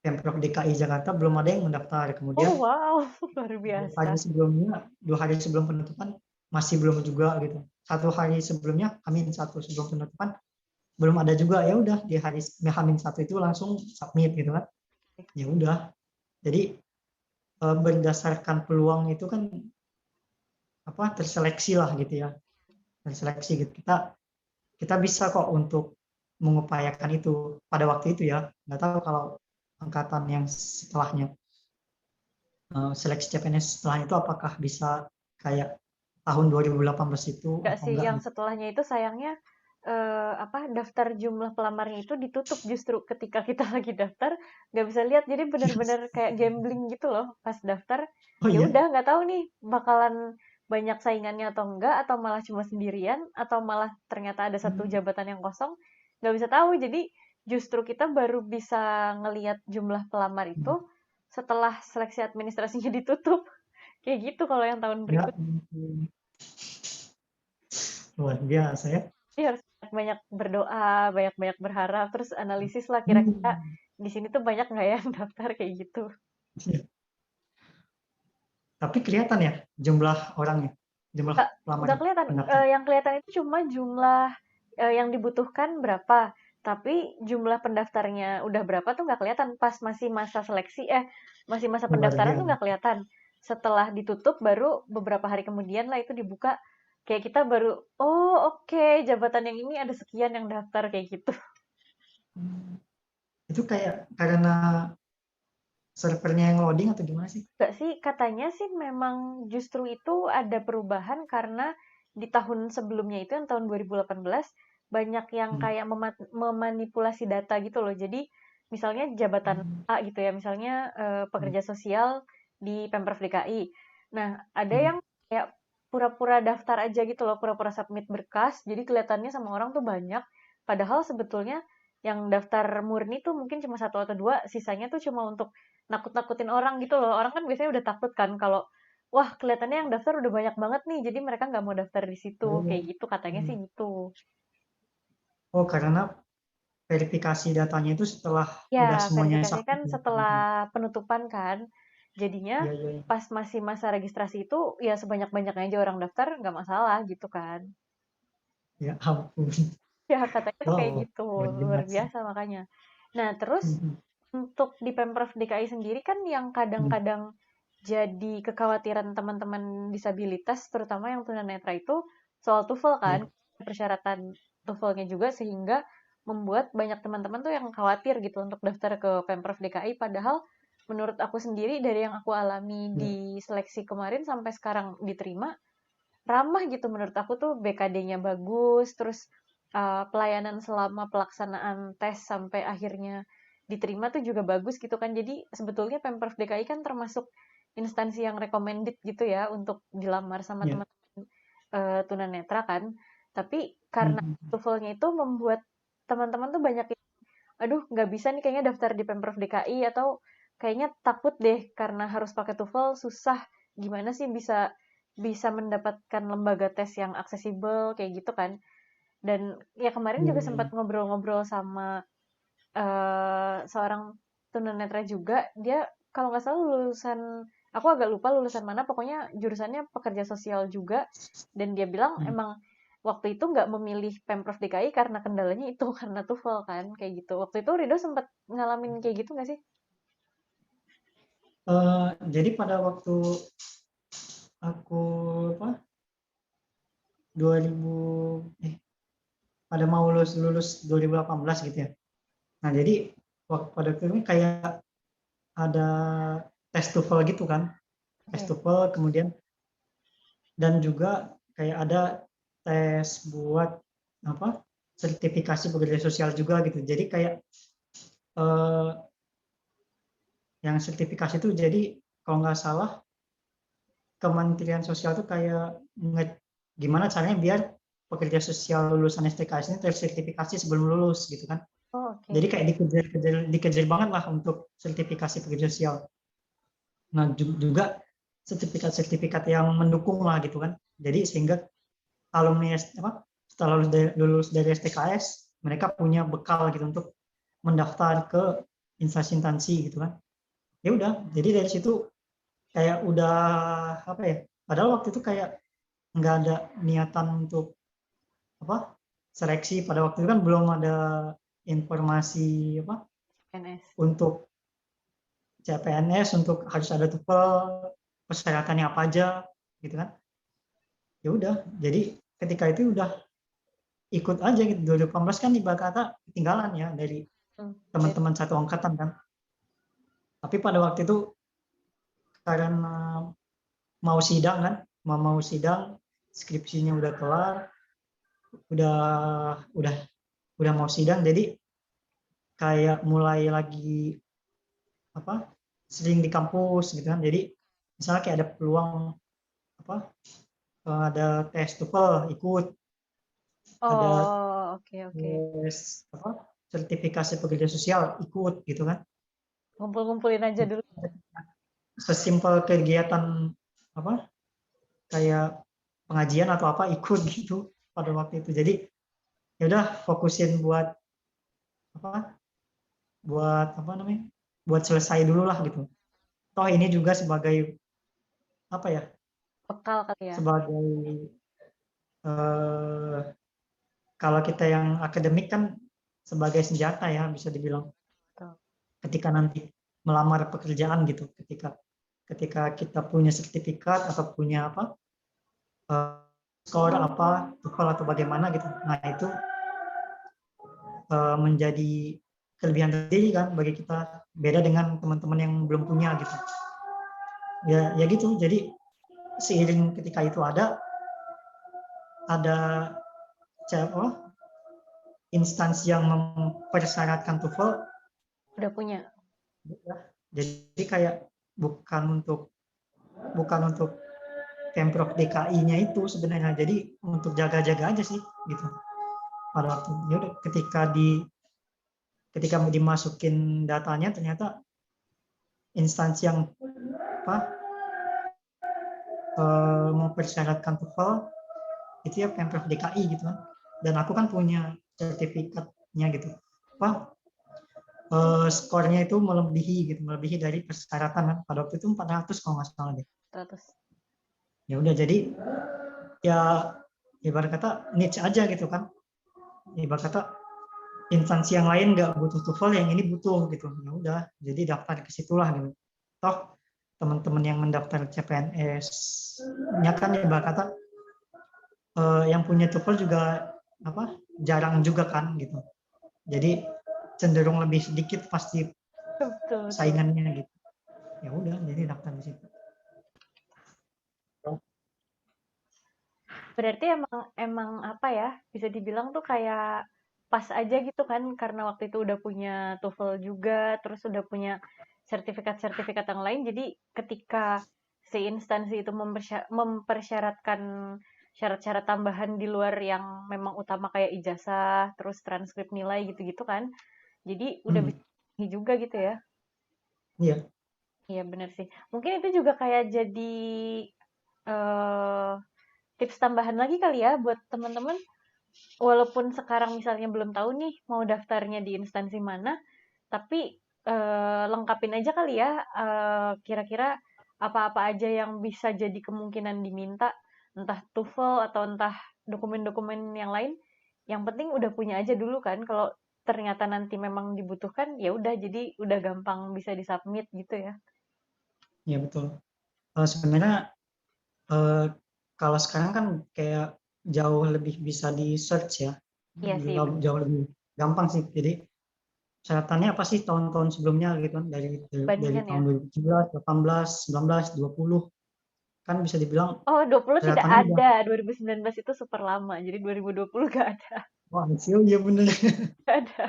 [SPEAKER 2] Pemprov DKI Jakarta belum ada yang mendaftar.
[SPEAKER 1] Oh,
[SPEAKER 2] Kemudian
[SPEAKER 1] wow. Luar
[SPEAKER 2] dua
[SPEAKER 1] biasa.
[SPEAKER 2] hari sebelumnya, 2 hari sebelum penutupan masih belum juga gitu. 1 hari sebelumnya, Hamin 1 sebelum penutupan belum ada juga. Ya udah di hari Hamin 1 itu langsung submit gitu kan. Ya udah. Jadi berdasarkan peluang itu kan apa terseleksi lah gitu ya. Terseleksi gitu. Kita bisa kok untuk mengupayakan itu pada waktu itu ya. Nggak tahu kalau angkatan yang setelahnya, seleksi CPNS setelah itu apakah bisa kayak tahun 2018 itu
[SPEAKER 1] Enggak
[SPEAKER 2] atau
[SPEAKER 1] sih,
[SPEAKER 2] enggak
[SPEAKER 1] yang
[SPEAKER 2] gitu.
[SPEAKER 1] setelahnya itu sayangnya apa daftar jumlah pelamarnya itu ditutup justru ketika kita lagi daftar nggak bisa lihat, jadi bener-bener kayak gambling gitu loh pas daftar.
[SPEAKER 2] Oh
[SPEAKER 1] Ya
[SPEAKER 2] iya.
[SPEAKER 1] udah nggak tahu nih bakalan banyak saingannya atau enggak, atau malah cuma sendirian, atau malah ternyata ada satu
[SPEAKER 2] Hmm.
[SPEAKER 1] jabatan yang kosong, nggak bisa tahu. Jadi justru kita baru bisa ngelihat jumlah pelamar itu setelah seleksi administrasinya ditutup. Kayak gitu kalau yang tahun
[SPEAKER 2] Ya,
[SPEAKER 1] berikut.
[SPEAKER 2] luar biasa ya.
[SPEAKER 1] Jadi harus banyak berdoa, banyak-banyak berharap, terus analisis lah kira-kira
[SPEAKER 2] Hmm.
[SPEAKER 1] di sini tuh banyak nggak ya yang daftar kayak gitu.
[SPEAKER 2] Tapi kelihatan ya jumlah orangnya. jumlah pelamar
[SPEAKER 1] Nggak kelihatan.
[SPEAKER 2] pendaftar?
[SPEAKER 1] Yang kelihatan itu cuma jumlah yang dibutuhkan berapa. Tapi jumlah pendaftarnya udah berapa tuh nggak kelihatan. Pas masih masa seleksi, masih masa
[SPEAKER 2] Oh, baru
[SPEAKER 1] pendaftaran
[SPEAKER 2] dia.
[SPEAKER 1] tuh nggak kelihatan. Setelah ditutup baru beberapa hari kemudian lah itu dibuka. Kayak kita baru, oh oke, jabatan yang ini ada sekian yang daftar kayak gitu.
[SPEAKER 2] Itu kayak karena servernya yang loading atau gimana sih?
[SPEAKER 1] Enggak sih, katanya sih memang justru itu ada perubahan karena di tahun sebelumnya itu yang tahun 2018 banyak yang
[SPEAKER 2] Hmm.
[SPEAKER 1] kayak memanipulasi data gitu loh. Jadi misalnya jabatan A gitu ya, misalnya
[SPEAKER 2] Hmm.
[SPEAKER 1] pekerja sosial di Pemprov DKI. Nah, ada
[SPEAKER 2] Hmm.
[SPEAKER 1] yang kayak pura-pura daftar aja gitu loh, pura-pura submit berkas. Jadi kelihatannya sama orang tuh banyak. Padahal sebetulnya yang daftar murni tuh mungkin cuma satu atau dua, sisanya tuh cuma untuk nakut-nakutin orang gitu loh. Orang kan biasanya udah takut kan kalau wah kelihatannya yang daftar udah banyak banget nih, jadi mereka nggak mau daftar di situ. Kayak
[SPEAKER 2] Oh.
[SPEAKER 1] gitu katanya sih
[SPEAKER 2] Hmm.
[SPEAKER 1] gitu.
[SPEAKER 2] Oh, karena verifikasi datanya itu setelah
[SPEAKER 1] Ya,
[SPEAKER 2] udah semuanya
[SPEAKER 1] verifikasi
[SPEAKER 2] submit
[SPEAKER 1] kan
[SPEAKER 2] ya.
[SPEAKER 1] setelah penutupan kan. Jadinya
[SPEAKER 2] Iya, iya, iya.
[SPEAKER 1] pas masih masa registrasi itu ya sebanyak-banyaknya aja orang daftar nggak masalah gitu kan.
[SPEAKER 2] Ya ampun.
[SPEAKER 1] Ya katanya tuh kayak
[SPEAKER 2] Wow,
[SPEAKER 1] gitu,
[SPEAKER 2] luar
[SPEAKER 1] luar
[SPEAKER 2] biasa.
[SPEAKER 1] biasa makanya. Nah terus
[SPEAKER 2] Hmm.
[SPEAKER 1] untuk di Pemprov DKI sendiri kan yang
[SPEAKER 2] Hmm.
[SPEAKER 1] kadang-kadang jadi kekhawatiran teman-teman disabilitas, terutama yang tunanetra itu soal TOEFL kan,
[SPEAKER 2] Ya.
[SPEAKER 1] persyaratan TOEFL-nya juga sehingga membuat banyak teman-teman tuh yang khawatir gitu untuk daftar ke Pemprov DKI. Padahal menurut aku sendiri dari yang aku alami
[SPEAKER 2] Ya.
[SPEAKER 1] di seleksi kemarin sampai sekarang diterima, ramah gitu menurut aku tuh BKD-nya bagus, terus pelayanan selama pelaksanaan tes sampai akhirnya diterima tuh juga bagus gitu kan. Jadi sebetulnya Pemprov DKI kan termasuk instansi yang recommended gitu ya untuk dilamar sama
[SPEAKER 2] Ya.
[SPEAKER 1] teman-teman tunanetra kan. Tapi karena
[SPEAKER 2] Hmm.
[SPEAKER 1] TOEFL-nya itu membuat teman-teman tuh banyak yang, aduh nggak bisa nih kayaknya daftar di Pemprov DKI atau kayaknya takut deh karena harus pakai TOEFL susah. Gimana sih bisa bisa mendapatkan lembaga tes yang aksesibel kayak gitu kan. Dan ya kemarin
[SPEAKER 2] Ya,
[SPEAKER 1] juga
[SPEAKER 2] ya,
[SPEAKER 1] sempat
[SPEAKER 2] ya.
[SPEAKER 1] ngobrol-ngobrol sama seorang tunanetra juga. Dia kalau nggak salah lulusan, aku agak lupa lulusan mana, pokoknya jurusannya pekerja sosial juga. Dan dia bilang
[SPEAKER 2] Hmm.
[SPEAKER 1] emang waktu itu nggak memilih Pemprov DKI karena kendalanya itu, karena TOEFL kan, kayak gitu. Waktu itu Rido sempat ngalamin kayak gitu nggak sih?
[SPEAKER 2] Jadi pada waktu aku apa 2000 pada mau lulus lulus 2018 gitu ya. Nah, jadi waktu pada waktu itu kayak ada tes TOEFL gitu kan, tes
[SPEAKER 1] Oke.
[SPEAKER 2] TOEFL kemudian dan juga kayak ada tes buat apa sertifikasi pekerja sosial juga gitu. Jadi kayak eh, yang sertifikasi itu jadi kalau nggak salah Kementerian Sosial tuh kayak gimana caranya biar pekerja sosial lulusan STKS ini tersertifikasi sebelum lulus gitu kan.
[SPEAKER 1] Oh,
[SPEAKER 2] Jadi
[SPEAKER 1] oke.
[SPEAKER 2] kayak dikejar banget lah untuk sertifikasi pekerja sosial. Nah, juga sertifikat-sertifikat yang mendukung lah gitu kan. Jadi sehingga alumni apa setelah lulus dari STKS mereka punya bekal gitu untuk mendaftar ke instansi-instansi gitu kan. Ya udah, jadi dari situ kayak udah apa ya? Padahal waktu itu kayak nggak ada niatan untuk apa seleksi, pada waktu itu kan belum ada informasi apa
[SPEAKER 1] PNS.
[SPEAKER 2] untuk CPNS untuk harus ada TOEFL, persyaratannya apa aja gitu kan. Ya udah, jadi ketika itu udah ikut aja gitu. 2018 kan ibarat kata ketinggalan ya dari
[SPEAKER 1] Hmm.
[SPEAKER 2] teman-teman satu angkatan kan. Tapi pada waktu itu karena mau sidang kan, mau sidang, skripsinya udah kelar, udah udah udah mau sidang, jadi kayak mulai lagi apa sering di kampus gitu kan. Jadi misalnya kayak ada peluang apa ada tes TOEFL ikut, ada
[SPEAKER 1] Oh, oke oke.
[SPEAKER 2] tes apa sertifikasi pekerja sosial ikut gitu kan.
[SPEAKER 1] Ngumpul-ngumpulin aja dulu.
[SPEAKER 2] Sesimpel kegiatan apa kayak pengajian atau apa ikut gitu pada waktu itu. Jadi ya udah fokusin apa buat apa namanya buat selesai dulu lah gitu. Toh ini juga sebagai apa ya
[SPEAKER 1] bekal kali ya.
[SPEAKER 2] sebagai eh, kalau kita yang akademik kan sebagai senjata ya bisa dibilang
[SPEAKER 1] Betul.
[SPEAKER 2] ketika nanti melamar pekerjaan gitu, ketika ketika kita punya sertifikat atau punya apa eh, skor apa TOEFL atau bagaimana gitu. Nah itu menjadi kelebihan sendiri kan bagi kita, beda dengan teman-teman yang belum punya gitu. Ya gitu. Jadi seiring ketika itu ada oh, instansi yang mempersyaratkan TOEFL,
[SPEAKER 1] Udah punya.
[SPEAKER 2] jadi kayak bukan untuk Pemprov DKI-nya itu sebenarnya, jadi untuk jaga-jaga aja sih gitu. Pada waktu yaudah, ketika dimasukin datanya ternyata instansi yang apa mempersyaratkan TOEFL itu ya Pemprov DKI gitu kan, dan aku kan punya sertifikatnya gitu apa skornya itu melebihi dari persyaratan kan. Pada waktu itu 400 kalau nggak salah deh.
[SPEAKER 1] 100.
[SPEAKER 2] Ya udah, jadi ya ibarat kata niche aja gitu kan, ibarat kata instansi yang lain nggak butuh TOEFL, yang ini butuh gitu. Ya udah, jadi daftar ke situlah gitu. Toh teman-teman yang mendaftar CPNS-nya kan ibarat kata yang punya TOEFL juga apa jarang juga kan gitu. Jadi cenderung lebih sedikit pasti
[SPEAKER 1] Betul, betul.
[SPEAKER 2] saingannya gitu. Ya udah, jadi daftar di situ.
[SPEAKER 1] Berarti emang emang apa ya? Bisa dibilang tuh kayak pas aja gitu kan karena waktu itu udah punya TOEFL juga, terus udah punya sertifikat-sertifikat yang lain. Jadi ketika si instansi itu mempersyaratkan syarat-syarat tambahan di luar yang memang utama kayak ijazah, terus transkrip nilai gitu-gitu kan. Jadi udah bisa juga gitu ya.
[SPEAKER 2] Iya.
[SPEAKER 1] Iya bener sih. Mungkin itu juga kayak jadi eh tips tambahan lagi kali ya buat teman-teman. Walaupun sekarang misalnya belum tahu nih mau daftarnya di instansi mana, tapi lengkapin aja kali ya kira-kira apa-apa aja yang bisa jadi kemungkinan diminta, entah TOEFL atau entah dokumen-dokumen yang lain. Yang penting udah punya aja dulu kan. Kalau ternyata nanti memang dibutuhkan, ya udah jadi udah gampang bisa disubmit gitu ya.
[SPEAKER 2] Ya betul. Sebenarnya eh, kalau sekarang kan kayak jauh lebih bisa di search ya,
[SPEAKER 1] Iya sih,
[SPEAKER 2] jauh lebih gampang sih. Jadi syaratannya apa sih tahun-tahun sebelumnya gitu kan, dari
[SPEAKER 1] bandingan
[SPEAKER 2] tahun
[SPEAKER 1] ya.
[SPEAKER 2] 2017, 18, 19, 20 kan bisa dibilang
[SPEAKER 1] Oh, 20 tidak
[SPEAKER 2] syaratannya udah
[SPEAKER 1] ada. 2019 itu super lama. Jadi 2020 nggak ada.
[SPEAKER 2] wah hasil ya bener.
[SPEAKER 1] Nggak ada.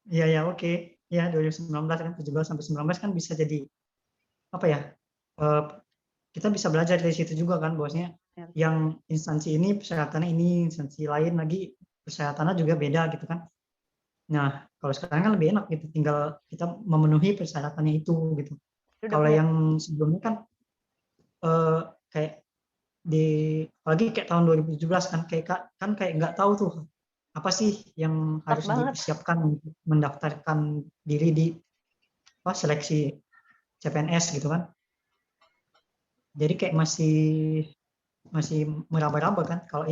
[SPEAKER 2] Iya ya oke. Ya 2019 kan 17 sampai 19 kan bisa jadi apa ya? eh, kita bisa belajar dari situ juga kan, bosnya
[SPEAKER 1] Ya.
[SPEAKER 2] yang instansi ini persyaratannya ini, instansi lain lagi persyaratannya juga beda gitu kan. Nah, kalau sekarang kan lebih enak gitu, tinggal kita memenuhi persyaratannya itu gitu.
[SPEAKER 1] Udah
[SPEAKER 2] Kalau
[SPEAKER 1] punya.
[SPEAKER 2] yang sebelumnya kan eh, kayak di apalagi kayak tahun 2017 kan kayak nggak tahu tuh apa sih yang
[SPEAKER 1] Ketat
[SPEAKER 2] harus
[SPEAKER 1] banget.
[SPEAKER 2] dipersiapkan untuk mendaftarkan diri di apa seleksi CPNS gitu kan. Jadi kayak masih masih meraba-raba kan. Kalau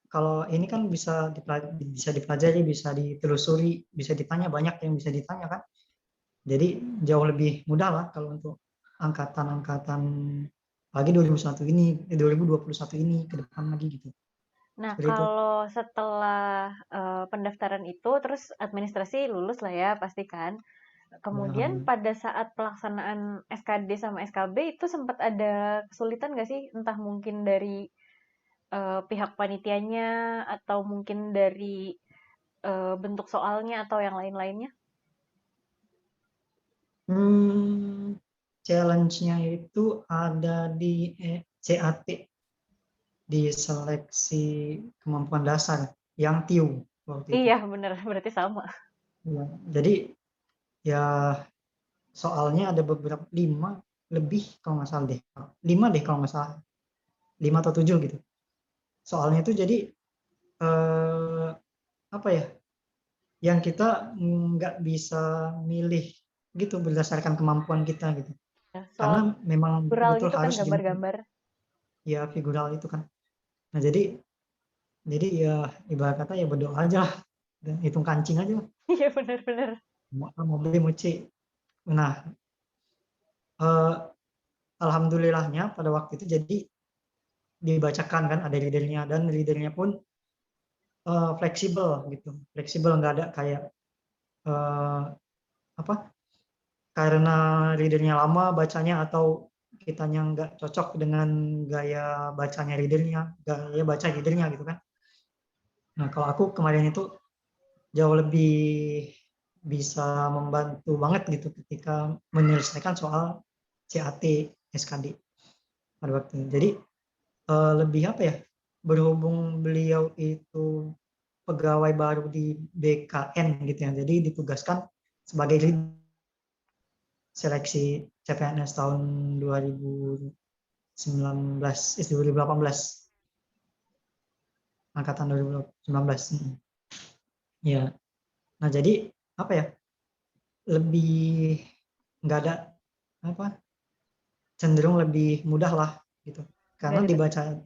[SPEAKER 2] kalau ini kan bisa dipelajari, bisa ditelusuri, bisa ditanya, banyak yang bisa ditanya kan. Jadi jauh lebih mudah lah kalau untuk angkatan-angkatan lagi 2001 ini, 2021 ini ke depan lagi gitu.
[SPEAKER 1] Nah,
[SPEAKER 2] Seperti itu.
[SPEAKER 1] kalau setelah pendaftaran itu, terus administrasi lulus lah ya, pasti kan. Kemudian
[SPEAKER 2] Ya,
[SPEAKER 1] pada saat pelaksanaan SKD sama SKB itu sempat ada kesulitan nggak sih? Entah mungkin dari pihak panitianya, atau mungkin dari bentuk soalnya, atau yang lain-lainnya?
[SPEAKER 2] challenge-nya itu ada di CAT, di seleksi kemampuan dasar yang TIU waktu itu.
[SPEAKER 1] Iya, bener. Berarti sama.
[SPEAKER 2] Ya, jadi ya soalnya ada beberapa, 5 lebih kalau nggak salah deh, 5 deh kalau nggak salah, 5 atau 7 gitu. Soalnya itu jadi eh, apa ya, yang kita nggak bisa milih gitu berdasarkan kemampuan kita gitu.
[SPEAKER 1] Soal
[SPEAKER 2] karena memang
[SPEAKER 1] figural
[SPEAKER 2] betul-betul
[SPEAKER 1] gitu kan,
[SPEAKER 2] harus
[SPEAKER 1] gambar-gambar.
[SPEAKER 2] ya figural itu kan. Nah jadi ya ibarat kata ya berdoa aja lah, dan hitung kancing aja lah.
[SPEAKER 1] Iya, benar-benar.
[SPEAKER 2] Mau beli muci. Nah, eh, alhamdulillahnya pada waktu itu jadi dibacakan kan ada readernya, dan readernya pun fleksibel gitu, fleksibel, nggak ada kayak eh, apa karena readernya lama bacanya atau kitanya nggak cocok dengan gaya bacanya readernya, gaya baca readernya gitu kan. Nah kalau aku kemarin itu jauh lebih bisa membantu banget gitu ketika menyelesaikan soal CAT SKD pada waktu itu. Jadi lebih apa ya, berhubung beliau itu pegawai baru di BKN gitu ya, jadi ditugaskan sebagai lead seleksi CPNS tahun 2019, 2018, angkatan 2019. Ya, nah jadi apa ya, lebih nggak ada apa, cenderung lebih mudah lah gitu, karena
[SPEAKER 1] Dari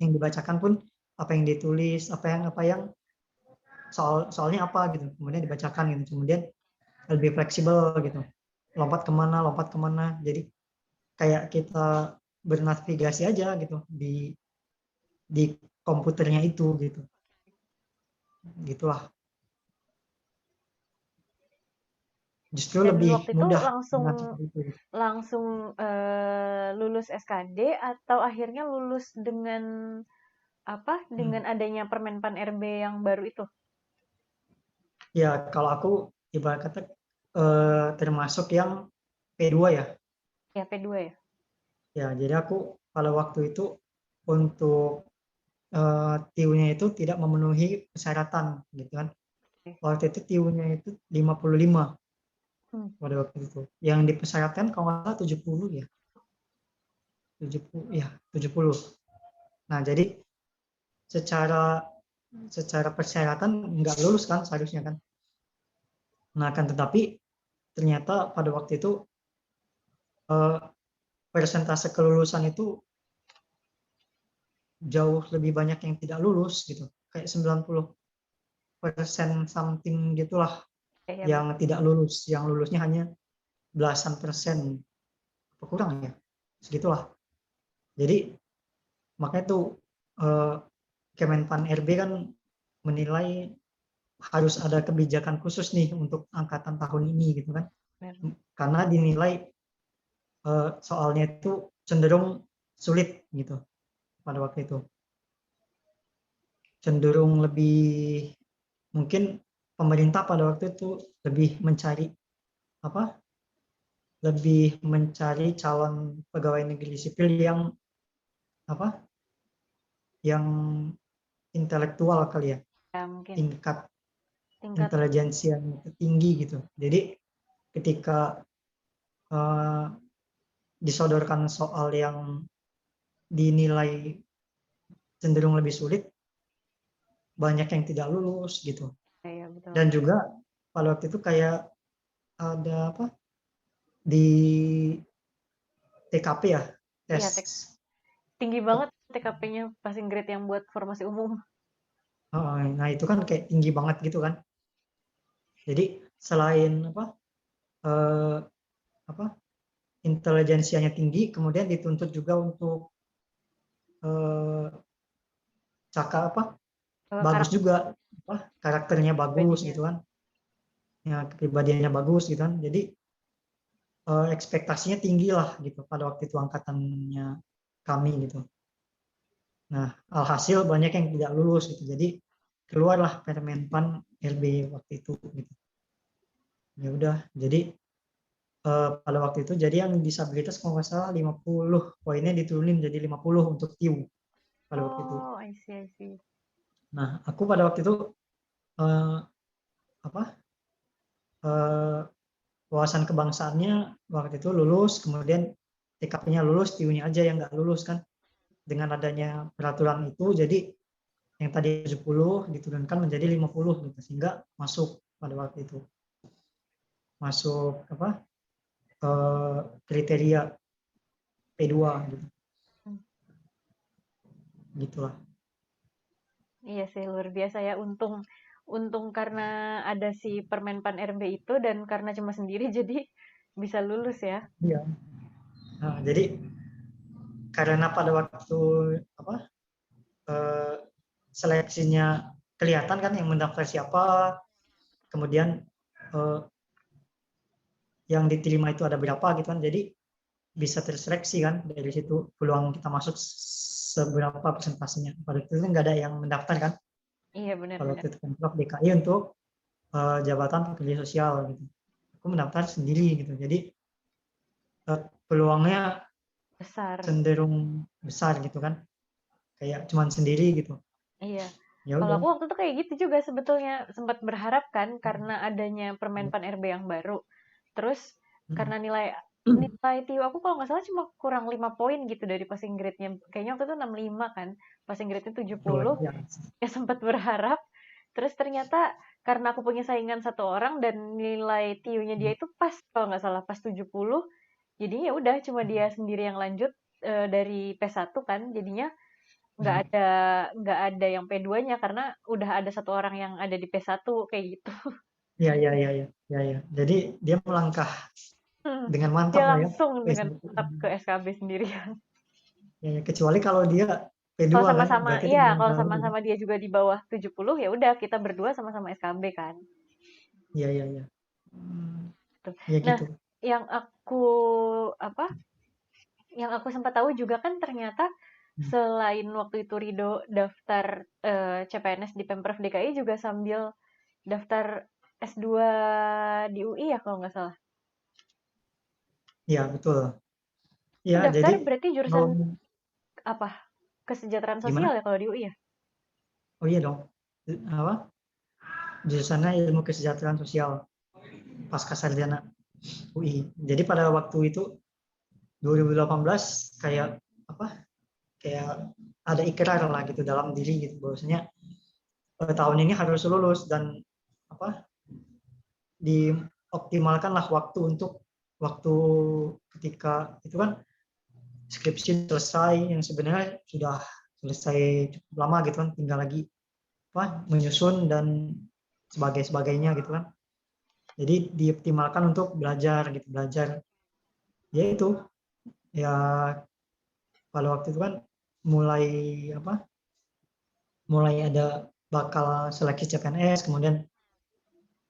[SPEAKER 2] yang dibacakan pun apa yang ditulis, apa yang soalnya apa gitu, kemudian dibacakan gitu, kemudian lebih fleksibel gitu, lompat kemana, jadi kayak kita bernavigasi aja gitu di komputernya itu gitu, gitulah, justru
[SPEAKER 1] dan
[SPEAKER 2] lebih
[SPEAKER 1] waktu itu
[SPEAKER 2] mudah
[SPEAKER 1] langsung
[SPEAKER 2] dengan seperti itu gitu.
[SPEAKER 1] langsung lulus SKD atau akhirnya lulus dengan apa?
[SPEAKER 2] Hmm.
[SPEAKER 1] Dengan adanya Permenpan RB yang baru itu?
[SPEAKER 2] Ya kalau aku ibarat kata termasuk yang P2 ya.
[SPEAKER 1] Ya, P2 ya.
[SPEAKER 2] Ya jadi aku pada waktu itu untuk TIU-nya itu tidak memenuhi persyaratan gitu kan.
[SPEAKER 1] Oke.
[SPEAKER 2] Waktu itu TIU-nya itu 55
[SPEAKER 1] Hmm.
[SPEAKER 2] pada waktu itu. Yang dipersyaratkan kalau nggak salah 70 ya. 70 ya, 70. Nah, jadi secara secara persyaratan nggak lulus kan seharusnya kan. Nah, kan tetapi ternyata pada waktu itu eh, persentase kelulusan itu jauh lebih banyak yang tidak lulus gitu. Kayak 90% something gitulah
[SPEAKER 1] Ya,
[SPEAKER 2] yang tidak lulus. Yang lulusnya hanya belasan persen, apa kurang ya, segitulah. Jadi makanya tuh eh, Kemenpan RB kan menilai harus ada kebijakan khusus nih untuk angkatan tahun ini gitu kan,
[SPEAKER 1] benar.
[SPEAKER 2] karena dinilai soalnya itu cenderung sulit gitu pada waktu itu, cenderung lebih mungkin pemerintah pada waktu itu lebih mencari apa, lebih mencari calon pegawai negeri sipil yang apa, yang intelektual kali ya,
[SPEAKER 1] Ya, mungkin
[SPEAKER 2] tingkat
[SPEAKER 1] tingkat
[SPEAKER 2] intelijensi yang tinggi gitu. Jadi ketika uh, disodorkan soal yang dinilai cenderung lebih sulit, banyak yang tidak lulus gitu.
[SPEAKER 1] ya, betul.
[SPEAKER 2] Dan juga pada waktu itu kayak ada apa di TKP ya,
[SPEAKER 1] Iya,
[SPEAKER 2] tes.
[SPEAKER 1] tinggi banget TKP-nya passing grade yang buat formasi umum.
[SPEAKER 2] Nah itu kan kayak tinggi banget gitu kan. Jadi selain eh, apa intelijensianya tinggi, kemudian dituntut juga untuk eh, cakap bagus
[SPEAKER 1] Karakter
[SPEAKER 2] juga, karakternya bagus
[SPEAKER 1] pribadinya.
[SPEAKER 2] gitu kan, ya kepribadiannya bagus gitu kan. Jadi ekspektasinya tinggi lah gitu pada waktu itu angkatannya kami gitu. Nah alhasil banyak yang tidak lulus gitu, jadi keluarlah Permenpan RB waktu itu gitu. Ya udah, jadi pada waktu itu jadi yang disabilitas kalau nggak salah 50 poinnya diturunin jadi 50 untuk TIU pada waktu itu.
[SPEAKER 1] Oh, I see, I see.
[SPEAKER 2] Nah aku pada waktu itu eh, apa eh, wawasan kebangsaannya waktu itu lulus, kemudian TKP-nya lulus, TIU-nya aja yang nggak lulus kan. Dengan adanya peraturan itu, jadi yang tadi 70 diturunkan menjadi 50 gitu, sehingga masuk pada waktu itu. Masuk kriteria P2 gitu. Gitulah.
[SPEAKER 1] Iya sih, luar biasa ya. Untung karena ada si Permenpan RB itu dan karena cuma sendiri jadi bisa lulus ya.
[SPEAKER 2] Iya. Nah, jadi karena pada waktu apa eh, seleksinya kelihatan kan yang mendaftar siapa, kemudian eh, yang diterima itu ada berapa gitu kan, jadi bisa terseleksi kan dari situ peluang kita masuk seberapa persentasenya. Pada waktu itu nggak ada yang mendaftar kan,
[SPEAKER 1] Iya
[SPEAKER 2] pada
[SPEAKER 1] benar-benar.
[SPEAKER 2] waktu itu Pemprov DKI untuk jabatan pekerja sosial gitu. Aku mendaftar sendiri gitu, jadi peluangnya
[SPEAKER 1] Besar.
[SPEAKER 2] cenderung besar gitu kan, kayak cuman sendiri gitu.
[SPEAKER 1] Iya.
[SPEAKER 2] Ya
[SPEAKER 1] Kalau
[SPEAKER 2] udah.
[SPEAKER 1] aku waktu itu kayak gitu juga sebetulnya sempat berharap kan karena adanya Permenpan RB yang baru. Terus karena nilai nilai TIU aku kalau nggak salah cuma kurang 5 poin gitu dari passing grade-nya. Kayaknya waktu itu 65 kan. Passing grade-nya 70.
[SPEAKER 2] Luar biasa.
[SPEAKER 1] Ya sempat berharap. Terus ternyata karena aku punya saingan satu orang dan nilai TIU-nya dia itu pas kalau nggak salah pas 70. Jadinya ya udah cuma dia sendiri yang lanjut dari P1 kan. Jadinya nggak ada nggak ada yang P2-nya karena udah ada satu orang yang ada di P1 kayak gitu.
[SPEAKER 2] Ya, ya, ya, ya, ya, ya. Jadi dia melangkah dengan mantap
[SPEAKER 1] Dia
[SPEAKER 2] lah ya.
[SPEAKER 1] langsung dengan
[SPEAKER 2] PS1.
[SPEAKER 1] tetap ke SKB sendirian.
[SPEAKER 2] Ya, ya, kecuali kalau dia
[SPEAKER 1] Kalau
[SPEAKER 2] P2 kan,
[SPEAKER 1] sama-sama,
[SPEAKER 2] berarti itu
[SPEAKER 1] iya,
[SPEAKER 2] belum
[SPEAKER 1] kalau
[SPEAKER 2] tahu.
[SPEAKER 1] sama-sama dia juga di bawah 70 ya udah kita berdua sama-sama SKB kan.
[SPEAKER 2] Iya, iya, iya. Hmm,
[SPEAKER 1] Tuh.
[SPEAKER 2] ya
[SPEAKER 1] Nah,
[SPEAKER 2] gitu.
[SPEAKER 1] yang aku apa? Yang aku sempat tahu juga kan ternyata
[SPEAKER 2] Hmm.
[SPEAKER 1] selain waktu itu Rido daftar CPNS di Pemprov DKI juga sambil daftar S2 di UI ya kalau nggak salah.
[SPEAKER 2] Ya, betul.
[SPEAKER 1] Itu
[SPEAKER 2] Ya,
[SPEAKER 1] daftar
[SPEAKER 2] jadi
[SPEAKER 1] berarti jurusan
[SPEAKER 2] kalau
[SPEAKER 1] apa? Kesejahteraan sosial
[SPEAKER 2] gimana?
[SPEAKER 1] ya kalau di UI ya?
[SPEAKER 2] Oh iya dong. Apa? Jurusannya ilmu kesejahteraan sosial pasca sarjana UI. Jadi pada waktu itu 2018 kayak apa? Kayak ada ikrar lah gitu dalam diri gitu bahwasanya tahun ini harus lulus dan apa? Dioptimalkanlah waktu untuk waktu ketika itu kan skripsi selesai yang sebenarnya sudah selesai cukup lama gitu kan, tinggal lagi apa menyusun dan sebagainya gitu kan, jadi dioptimalkan untuk belajar gitu, belajar ya itu ya. Pada waktu itu kan mulai apa mulai ada bakal seleksi CPNS, kemudian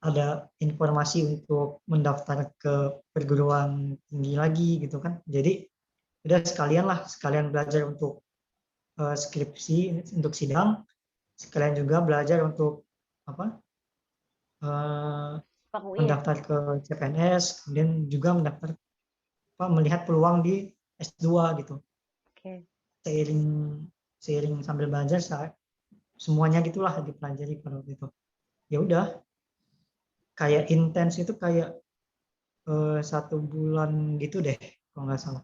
[SPEAKER 2] ada informasi untuk mendaftar ke perguruan tinggi lagi gitu kan, jadi udah sekalian belajar untuk skripsi untuk sidang, sekalian juga belajar untuk apa eh,
[SPEAKER 1] Pak UI ya?
[SPEAKER 2] mendaftar ke CPNS, kemudian juga mendaftar apa melihat peluang di S2 gitu,
[SPEAKER 1] Oke.
[SPEAKER 2] seiring seiring sambil belajar semuanya gitulah dipelajari pada waktu itu. Ya udah, kayak intens itu kayak 1 bulan gitu deh kalau nggak salah,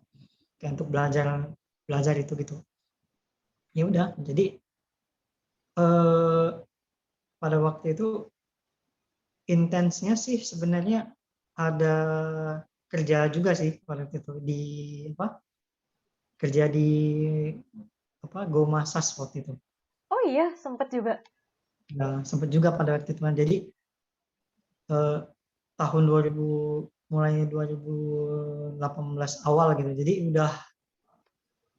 [SPEAKER 2] kayak untuk belajar belajar itu gitu. Ya udah, jadi eh, pada waktu itu intensnya sih sebenarnya ada kerja juga sih pada waktu itu di apa kerja di apa Gomasas waktu itu.
[SPEAKER 1] Oh iya, sempet juga.
[SPEAKER 2] Nah, sempat juga pada waktu itu kan. Jadi eh, tahun 2000 mulai 2018 awal gitu. Jadi udah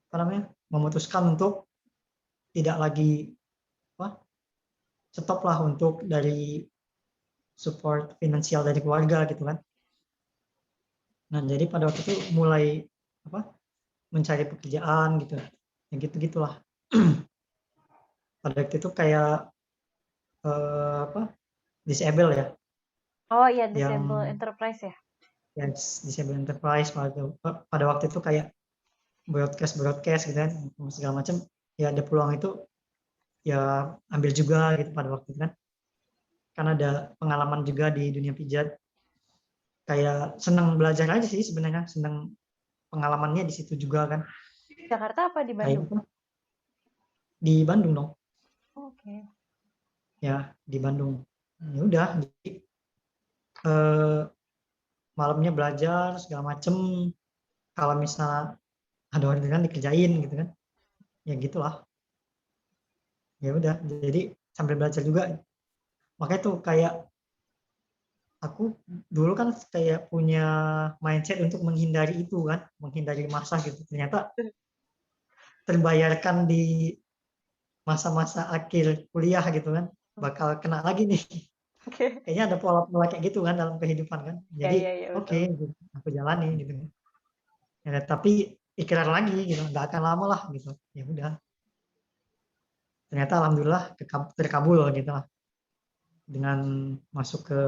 [SPEAKER 2] apa namanya memutuskan untuk tidak lagi apa stop lah untuk dari support finansial dari keluarga gitu kan. Nah, jadi pada waktu itu mulai apa mencari pekerjaan gitu. Yang gitu-gitulah. Pada waktu itu kayak apa disable ya,
[SPEAKER 1] Oh iya, Disable
[SPEAKER 2] yang
[SPEAKER 1] Enterprise ya?
[SPEAKER 2] disable enterprise pada waktu itu kayak broadcast gitu kan segala macam, ya ada peluang itu ya ambil juga gitu pada waktu itu kan, karena ada pengalaman juga di dunia pijat, kayak senang belajar aja sih sebenarnya, senang pengalamannya di situ juga kan,
[SPEAKER 1] Jakarta apa di
[SPEAKER 2] kayak
[SPEAKER 1] Bandung?
[SPEAKER 2] apa di Bandung dong.
[SPEAKER 1] Oke.
[SPEAKER 2] Ya di Bandung. Ya udah, jadi eh, malamnya belajar segala macem, kalau misalnya ada orderan dikerjain gitu kan, ya gitulah. Ya udah, jadi sambil belajar juga. Makanya tuh kayak aku dulu kan kayak punya mindset untuk menghindari itu kan, menghindari masa gitu. Ternyata terbayarkan di masa-masa akhir kuliah gitu kan, bakal kena lagi nih.
[SPEAKER 1] Oke.
[SPEAKER 2] Kayaknya ada pola-pola kayak gitu kan dalam kehidupan kan.
[SPEAKER 1] Ya,
[SPEAKER 2] Jadi
[SPEAKER 1] ya, ya,
[SPEAKER 2] oke,
[SPEAKER 1] betul.
[SPEAKER 2] gitu, aku jalani gitu. Ya, tapi ikhtiar lagi gitu, nggak akan lama lah gitu. Ya udah, ternyata alhamdulillah terkabul gitu lah dengan masuk ke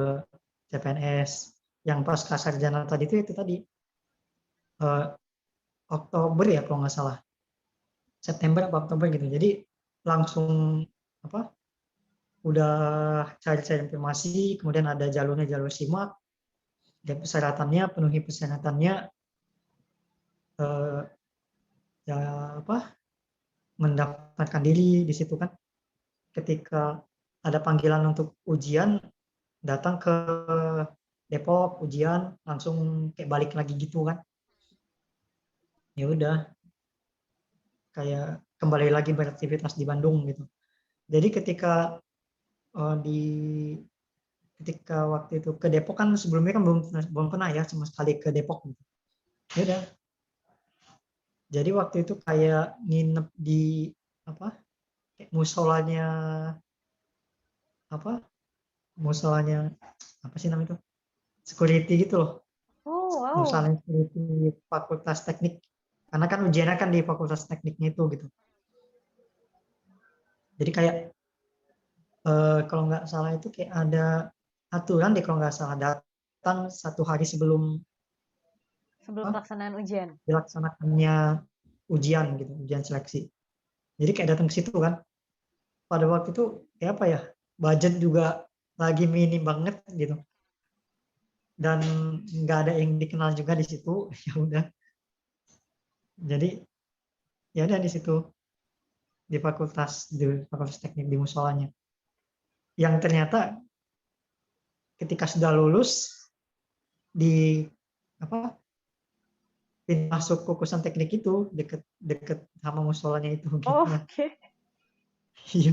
[SPEAKER 2] CPNS. Yang pas sarjana tadi itu tadi eh, Oktober ya kalau nggak salah, September apa Oktober gitu. Jadi langsung apa? Udah cari-cari informasi, kemudian ada jalurnya, jalur simak, dan persyaratannya, penuhi persyaratannya, eh, ya apa? Mendaftarkan diri di situ kan. Ketika ada panggilan untuk ujian, datang ke Depok ujian, langsung kayak balik lagi gitu kan. Ya udah, kayak kembali lagi beraktivitas di Bandung gitu. Jadi di ketika waktu itu ke Depok kan, sebelumnya kan belum belum pernah ya sama sekali ke Depok gitu. Ya udah, jadi waktu itu kayak nginep di apa? Kayak musolanya apa? Musolanya apa sih namanya itu? Security gitu loh.
[SPEAKER 1] Oh, wow.
[SPEAKER 2] Musolanya security Fakultas Teknik. Karena kan ujiannya kan di Fakultas Tekniknya itu gitu. Jadi kayak kalau nggak salah itu kayak ada aturan deh kalau nggak salah, datang 1 hari sebelum
[SPEAKER 1] Sebelum
[SPEAKER 2] apa,
[SPEAKER 1] pelaksanaan ujian.
[SPEAKER 2] dilaksanakannya ujian gitu, ujian seleksi. Jadi kayak datang ke situ kan. Pada waktu itu kayak apa ya? Budget juga lagi minim banget gitu. Dan nggak ada yang dikenal juga di situ. Ya udah. Jadi ya udah di situ, di Fakultas Teknik di musolanya. Yang ternyata ketika sudah lulus di apa, pintu masuk kukusan teknik itu deket deket sama musolanya itu gitu
[SPEAKER 1] Oh,
[SPEAKER 2] lah.
[SPEAKER 1] oke.
[SPEAKER 2] Iya.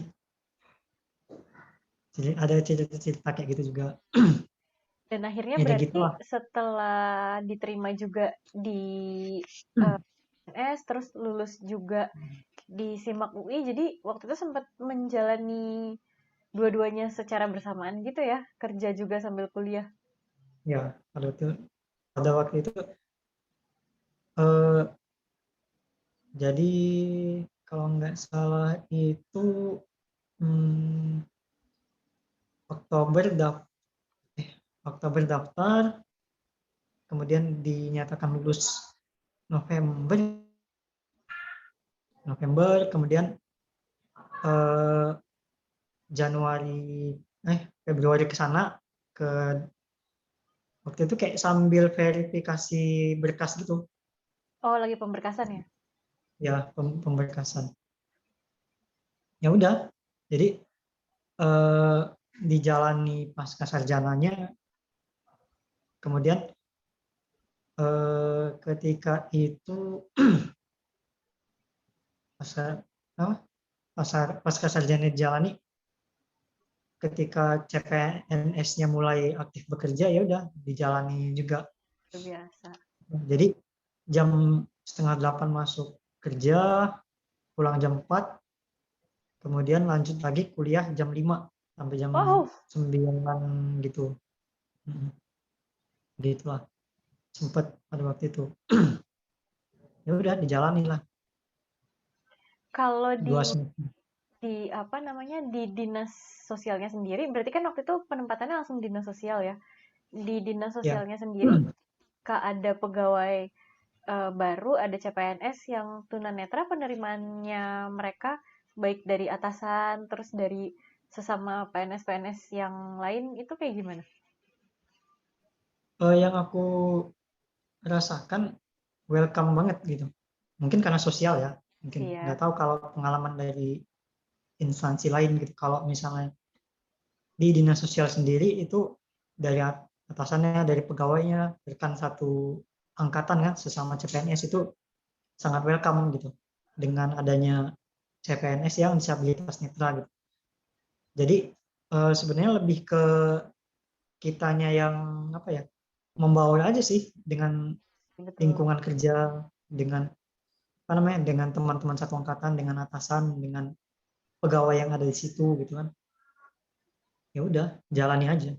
[SPEAKER 2] Jadi ada cerita-cerita kayak gitu juga.
[SPEAKER 1] Dan akhirnya
[SPEAKER 2] Ya udah
[SPEAKER 1] berarti
[SPEAKER 2] gitulah.
[SPEAKER 1] setelah diterima juga di PNS, terus lulus juga di SIMAK UI, jadi waktu itu sempat menjalani dua-duanya secara bersamaan gitu ya, kerja juga sambil kuliah.
[SPEAKER 2] Ya, pada waktu itu eh, jadi kalau nggak salah itu hmm, Oktober daftar, Oktober daftar, kemudian dinyatakan lulus November, kemudian eh, Januari Februari ke sana, ke waktu itu kayak sambil verifikasi berkas gitu,
[SPEAKER 1] Oh, lagi pemberkasan ya?
[SPEAKER 2] ya pemberkasan. Ya udah, jadi eh, dijalani pasca sarjananya, kemudian ketika itu pasca apa, pasca sarjana dijalani, ketika CPNS-nya mulai aktif bekerja, ya udah dijalani juga.
[SPEAKER 1] Luar biasa.
[SPEAKER 2] Jadi jam setengah 8 masuk kerja, pulang jam 4, kemudian lanjut lagi kuliah jam 5 sampai jam
[SPEAKER 1] Wow,
[SPEAKER 2] 9 gitu. Mm, Gitulah, sempet pada waktu itu. Ya udah dijalani lah
[SPEAKER 1] kalau
[SPEAKER 2] 2 semester.
[SPEAKER 1] di apa namanya di dinas sosialnya sendiri, berarti kan waktu itu penempatannya langsung dinas sosial ya. Di dinas
[SPEAKER 2] Ya.
[SPEAKER 1] sosialnya sendiri, Kak, ada pegawai baru, ada CPNS yang tunanetra, penerimaannya mereka baik dari atasan, terus dari sesama PNS-PNS yang lain itu kayak gimana?
[SPEAKER 2] Yang aku rasakan welcome banget gitu. Mungkin karena sosial ya, mungkin nggak
[SPEAKER 1] Iya,
[SPEAKER 2] tahu kalau pengalaman dari instansi lain gitu. Kalau misalnya di dinas sosial sendiri itu dari atasannya, dari pegawainya, rekan satu angkatan kan, sesama CPNS itu sangat welcome gitu dengan adanya CPNS yang disabilitas netra gitu. Jadi sebenarnya lebih ke kitanya yang apa ya, membaur aja sih dengan
[SPEAKER 1] Betul.
[SPEAKER 2] lingkungan kerja, dengan apa namanya, dengan teman-teman satu angkatan, dengan atasan, dengan pegawai yang ada di situ gitu kan. Ya udah, jalani aja.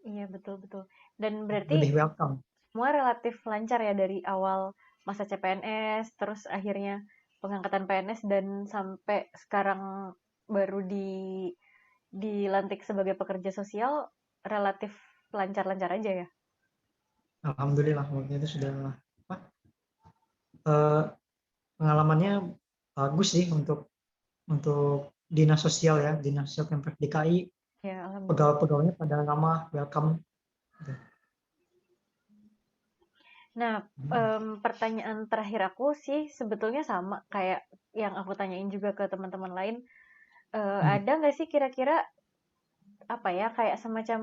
[SPEAKER 1] Iya, betul betul. Dan berarti
[SPEAKER 2] Lebih welcome.
[SPEAKER 1] semua relatif lancar ya dari awal masa CPNS, terus akhirnya pengangkatan PNS dan sampai sekarang baru dilantik sebagai pekerja sosial relatif lancar-lancar aja ya.
[SPEAKER 2] Alhamdulillah waktu itu sudah apa, eh, pengalamannya bagus sih untuk dinas sosial ya, dinas sosial Pemprov DKI,
[SPEAKER 1] Ya, alhamdulillah.
[SPEAKER 2] pegawai-pegawainya pada ramah, welcome gitu.
[SPEAKER 1] Nah, pertanyaan terakhir aku sih sebetulnya sama kayak yang aku tanyain juga ke teman-teman lain.
[SPEAKER 2] Hmm.
[SPEAKER 1] Ada nggak sih kira-kira apa ya kayak semacam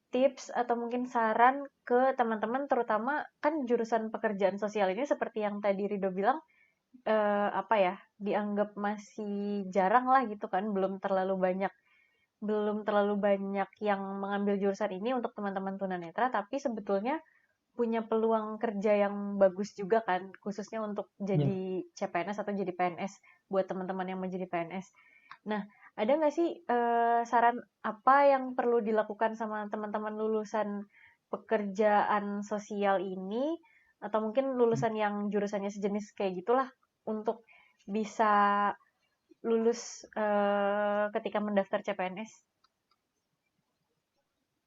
[SPEAKER 1] tips atau mungkin saran ke teman-teman terutama kan jurusan pekerjaan sosial ini seperti yang tadi Rido bilang apa ya dianggap masih jarang lah gitu kan belum terlalu banyak yang mengambil jurusan ini untuk teman-teman tunanetra tapi sebetulnya punya peluang kerja yang bagus juga kan khususnya untuk
[SPEAKER 2] Ya.
[SPEAKER 1] jadi CPNS atau jadi PNS buat teman-teman yang mau jadi PNS. Nah, ada nggak sih saran apa yang perlu dilakukan sama teman-teman lulusan pekerjaan sosial ini atau mungkin lulusan yang jurusannya sejenis kayak gitulah untuk bisa lulus ketika mendaftar CPNS?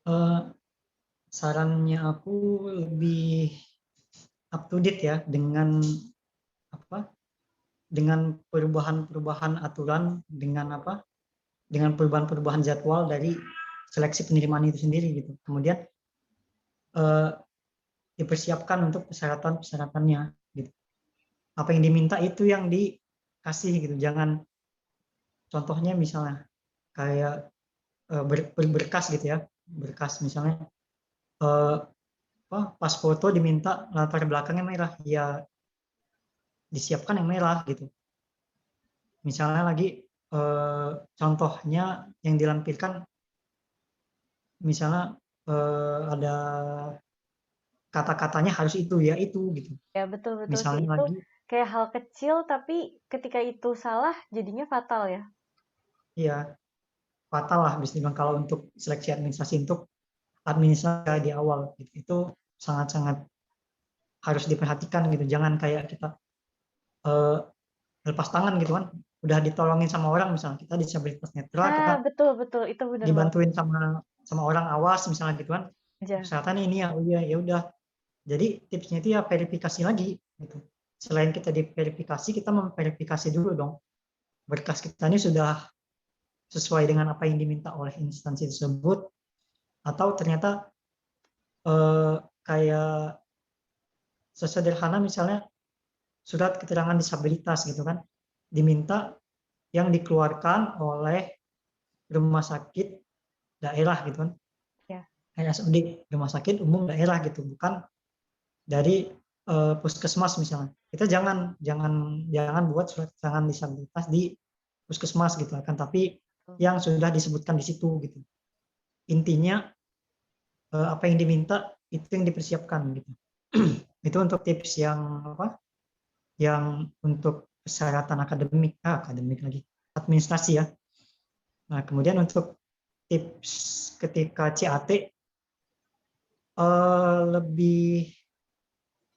[SPEAKER 2] Eh, Sarannya aku lebih up to date ya dengan apa? Dengan perubahan-perubahan aturan, dengan apa? Dengan perubahan-perubahan jadwal dari seleksi penerimaan itu sendiri gitu. Kemudian eh, dipersiapkan untuk persyaratan-persyaratannya gitu. Apa yang diminta itu yang dikasih gitu. Jangan contohnya misalnya kayak berkas gitu ya. Berkas misalnya eh, pas foto diminta latar belakangnya merah, ya disiapkan yang merah gitu. Misalnya lagi contohnya yang dilampirkan misalnya ada kata-katanya harus itu ya itu gitu.
[SPEAKER 1] Ya betul betul sih
[SPEAKER 2] Misalnya
[SPEAKER 1] itu
[SPEAKER 2] lagi
[SPEAKER 1] kayak hal kecil tapi ketika itu salah jadinya fatal ya.
[SPEAKER 2] ya fatal lah bisa dibilang kalau untuk seleksi administrasi, untuk administrasi di awal gitu. Itu sangat-sangat harus diperhatikan gitu. Jangan kayak kita eh, lepas tangan gitu kan. Udah ditolongin sama orang misalnya kita disabilitas netra, kita
[SPEAKER 1] Nah, betul betul itu bener banget
[SPEAKER 2] dibantuin sama sama orang awas misalnya gitu kan.
[SPEAKER 1] aja.
[SPEAKER 2] Kesehatan ini ya, oh iya ya udah. Jadi tipsnya itu ya verifikasi lagi gitu. Selain kita diverifikasi, kita memverifikasi dulu dong berkas kita ini sudah sesuai dengan apa yang diminta oleh instansi tersebut, atau ternyata kayak sesederhana misalnya surat keterangan disabilitas gitu kan, diminta yang dikeluarkan oleh rumah sakit daerah gitu kan,
[SPEAKER 1] Ya.
[SPEAKER 2] RSUD, rumah sakit umum daerah gitu, bukan dari puskesmas misalnya. Kita jangan jangan jangan buat surat keterangan disabilitas di puskesmas gitu kan, tapi yang sudah disebutkan di situ gitu. Intinya apa yang diminta itu yang dipersiapkan gitu. Itu untuk tips yang apa? Yang untuk persyaratan akademik lagi, administrasi ya. Nah, kemudian untuk tips ketika CAT lebih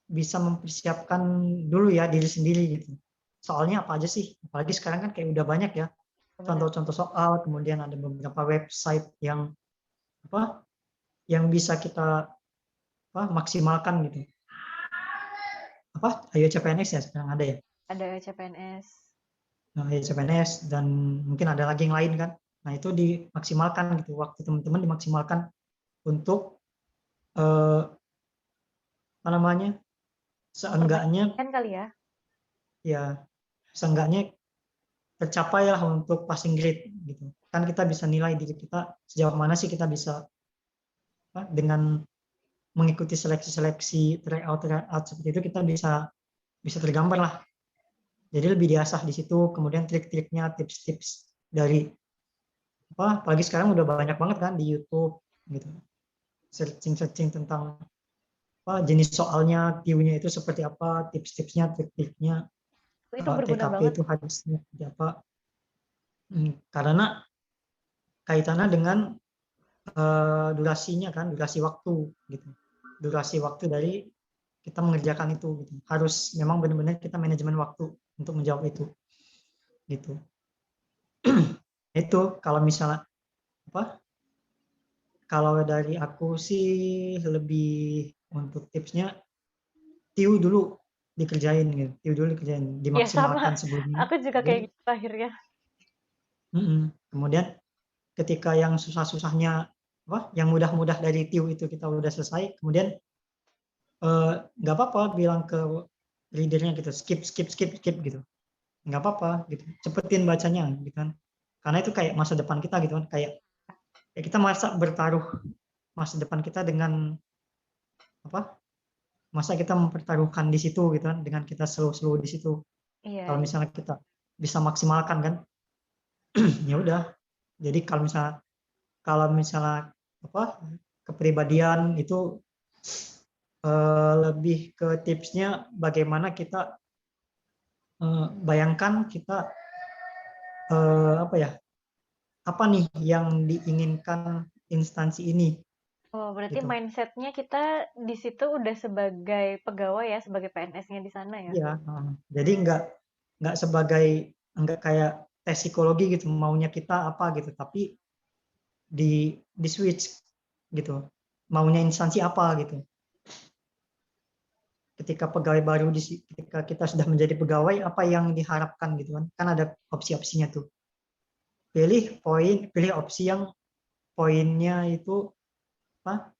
[SPEAKER 2] bisa mempersiapkan dulu ya diri sendiri gitu. Soalnya apa aja sih? Apalagi sekarang kan kayak udah banyak ya
[SPEAKER 1] Benar.
[SPEAKER 2] contoh-contoh soal, kemudian ada beberapa website yang apa? Yang bisa kita apa, maksimalkan gitu. Apa? Ayo CPNS ya sekarang ada ya.
[SPEAKER 1] Ada CPNS.
[SPEAKER 2] Nah, Ayo CPNS dan mungkin ada lagi yang lain kan. Nah, itu dimaksimalkan gitu. Waktu teman-teman dimaksimalkan untuk apa namanya? Seenggaknya
[SPEAKER 1] Memperhatikan kali ya.
[SPEAKER 2] ya seenggaknya tercapai lah untuk passing grade gitu. Kan kita bisa nilai diri kita sejauh mana sih kita bisa apa, dengan mengikuti seleksi-seleksi tryout seperti itu kita bisa tergambar lah. Jadi lebih diasah di situ, kemudian trik-triknya, tips-tips dari apalagi sekarang udah banyak banget kan di YouTube gitu. Searching tentang jenis soalnya, TIW-nya itu seperti apa, tips-tipsnya, trik-triknya,
[SPEAKER 1] Itu berguna
[SPEAKER 2] TKP
[SPEAKER 1] banget.
[SPEAKER 2] itu harusnya seperti apa. Karena kaitannya dengan durasinya kan, durasi waktu gitu. Durasi waktu dari kita mengerjakan itu gitu. Harus memang benar-benar kita manajemen waktu untuk menjawab itu gitu. Itu kalau misalnya apa? Kalau dari aku sih lebih untuk tipsnya tiu dulu dikerjain gitu. Tiu dulu dikerjain,
[SPEAKER 1] Ya sama,
[SPEAKER 2] dimaksimalkan sebelumnya.
[SPEAKER 1] aku juga kayak
[SPEAKER 2] Kemudian,
[SPEAKER 1] gitu akhirnya.
[SPEAKER 2] kemudian ketika yang susah-susahnya yang mudah-mudah dari tiu itu kita udah selesai, kemudian nggak apa-apa bilang ke readernya gitu, skip skip skip skip gitu, nggak apa-apa gitu, cepetin bacanya gitu kan, karena itu kayak masa depan kita gitu kan, kayak kita masa bertaruh masa depan kita dengan apa masa kita mempertaruhkan di situ gitu kan, dengan kita slow di situ.
[SPEAKER 1] Iya,
[SPEAKER 2] Kalau
[SPEAKER 1] iya.
[SPEAKER 2] misalnya kita bisa maksimalkan kan, ya udah. Jadi kalau misalnya apa kepribadian itu lebih ke tipsnya bagaimana kita bayangkan kita apa ya, apa nih yang diinginkan instansi ini
[SPEAKER 1] Oh, berarti
[SPEAKER 2] gitu.
[SPEAKER 1] mindsetnya kita di situ udah sebagai pegawai ya, sebagai PNS-nya di sana ya.
[SPEAKER 2] Iya, jadi nggak sebagai nggak kayak tes psikologi gitu maunya kita apa gitu, tapi di switch gitu, maunya instansi apa gitu. Ketika pegawai baru ketika kita sudah menjadi pegawai apa yang diharapkan gitu kan, kan ada opsi-opsinya tuh, pilih opsi yang poinnya itu apa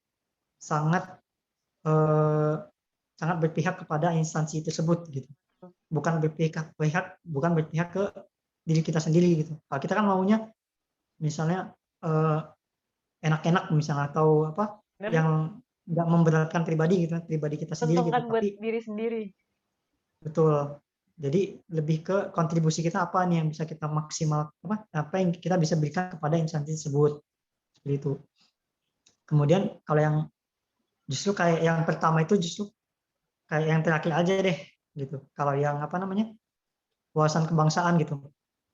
[SPEAKER 2] sangat eh, sangat berpihak kepada instansi tersebut gitu, bukan berpihak ke diri kita sendiri gitu. Kalau kita kan maunya misalnya eh, enak-enak misalnya, atau apa
[SPEAKER 1] Bener?
[SPEAKER 2] yang nggak memberatkan pribadi gitu, pribadi kita sendiri gitu,
[SPEAKER 1] Untungkan buat
[SPEAKER 2] tapi
[SPEAKER 1] diri sendiri.
[SPEAKER 2] betul. Jadi lebih ke kontribusi kita apa nih yang bisa kita maksimal, apa yang kita bisa berikan kepada instansi tersebut seperti itu. Kemudian kalau yang justru kayak yang pertama itu justru kayak yang terakhir aja deh gitu. Kalau yang apa namanya wawasan kebangsaan gitu.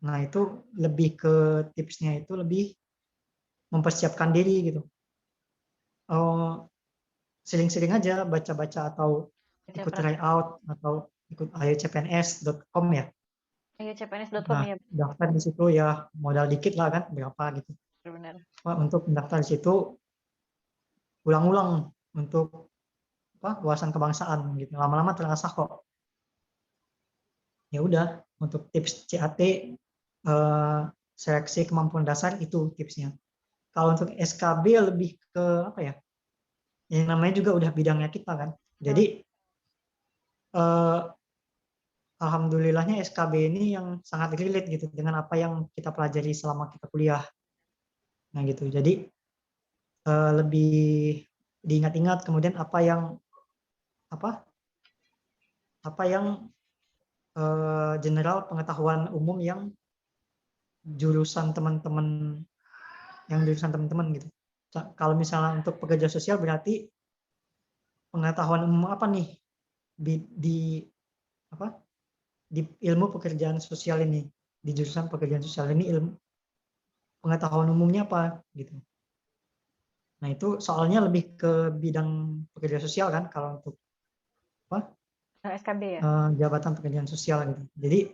[SPEAKER 2] Nah itu lebih ke tipsnya itu lebih mempersiapkan diri gitu. Oh, sering-sering aja baca-baca atau
[SPEAKER 1] Baca
[SPEAKER 2] ikut
[SPEAKER 1] praktek.
[SPEAKER 2] tryout atau ikut ayocpns.com ya.
[SPEAKER 1] Ayo cpns.com
[SPEAKER 2] Nah,
[SPEAKER 1] ya,
[SPEAKER 2] daftar di situ ya modal dikit lah kan, berapa gitu.
[SPEAKER 1] benar-benar.
[SPEAKER 2] Untuk mendaftar di situ ulang-ulang untuk wawasan kebangsaan gitu. Lama-lama terasa kok. Ya udah, untuk tips CAT seleksi kemampuan dasar itu tipsnya. Kalau untuk SKB lebih ke apa ya? Yang namanya juga udah bidangnya kita kan.
[SPEAKER 1] Betul.
[SPEAKER 2] Jadi eh, alhamdulillahnya SKB ini yang sangat relate gitu dengan apa yang kita pelajari selama kita kuliah. Nah gitu. Jadi lebih diingat-ingat, kemudian apa apa yang general pengetahuan umum yang jurusan teman-teman jurusan teman-teman gitu. Kalau misalnya untuk pekerja sosial berarti pengetahuan umum apa nih di apa di ilmu pekerjaan sosial ini, di jurusan pekerjaan sosial ini ilmu pengetahuan umumnya apa gitu. Nah itu soalnya lebih ke bidang pekerja sosial kan kalau untuk apa
[SPEAKER 1] Nah, SKB ya.
[SPEAKER 2] jabatan pekerjaan sosial gitu. Jadi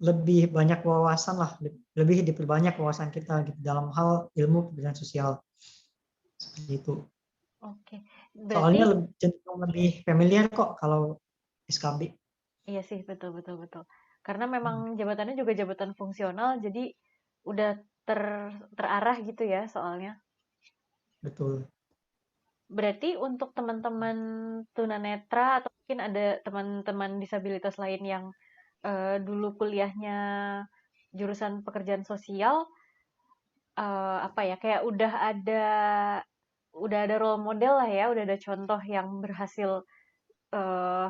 [SPEAKER 2] lebih banyak wawasan lah, lebih diperbanyak wawasan kita gitu dalam hal ilmu pekerjaan sosial seperti itu.
[SPEAKER 1] Oke.
[SPEAKER 2] Soalnya
[SPEAKER 1] Berarti
[SPEAKER 2] cenderung lebih familiar kok kalau SKB.
[SPEAKER 1] iya sih, betul betul betul. Karena memang jabatannya juga jabatan fungsional, jadi udah ter terarah gitu ya soalnya.
[SPEAKER 2] Betul.
[SPEAKER 1] Berarti untuk teman-teman tunanetra atau mungkin ada teman-teman disabilitas lain yang dulu kuliahnya jurusan pekerjaan sosial, apa ya, kayak udah ada udah ada role model lah ya, udah ada contoh yang eh,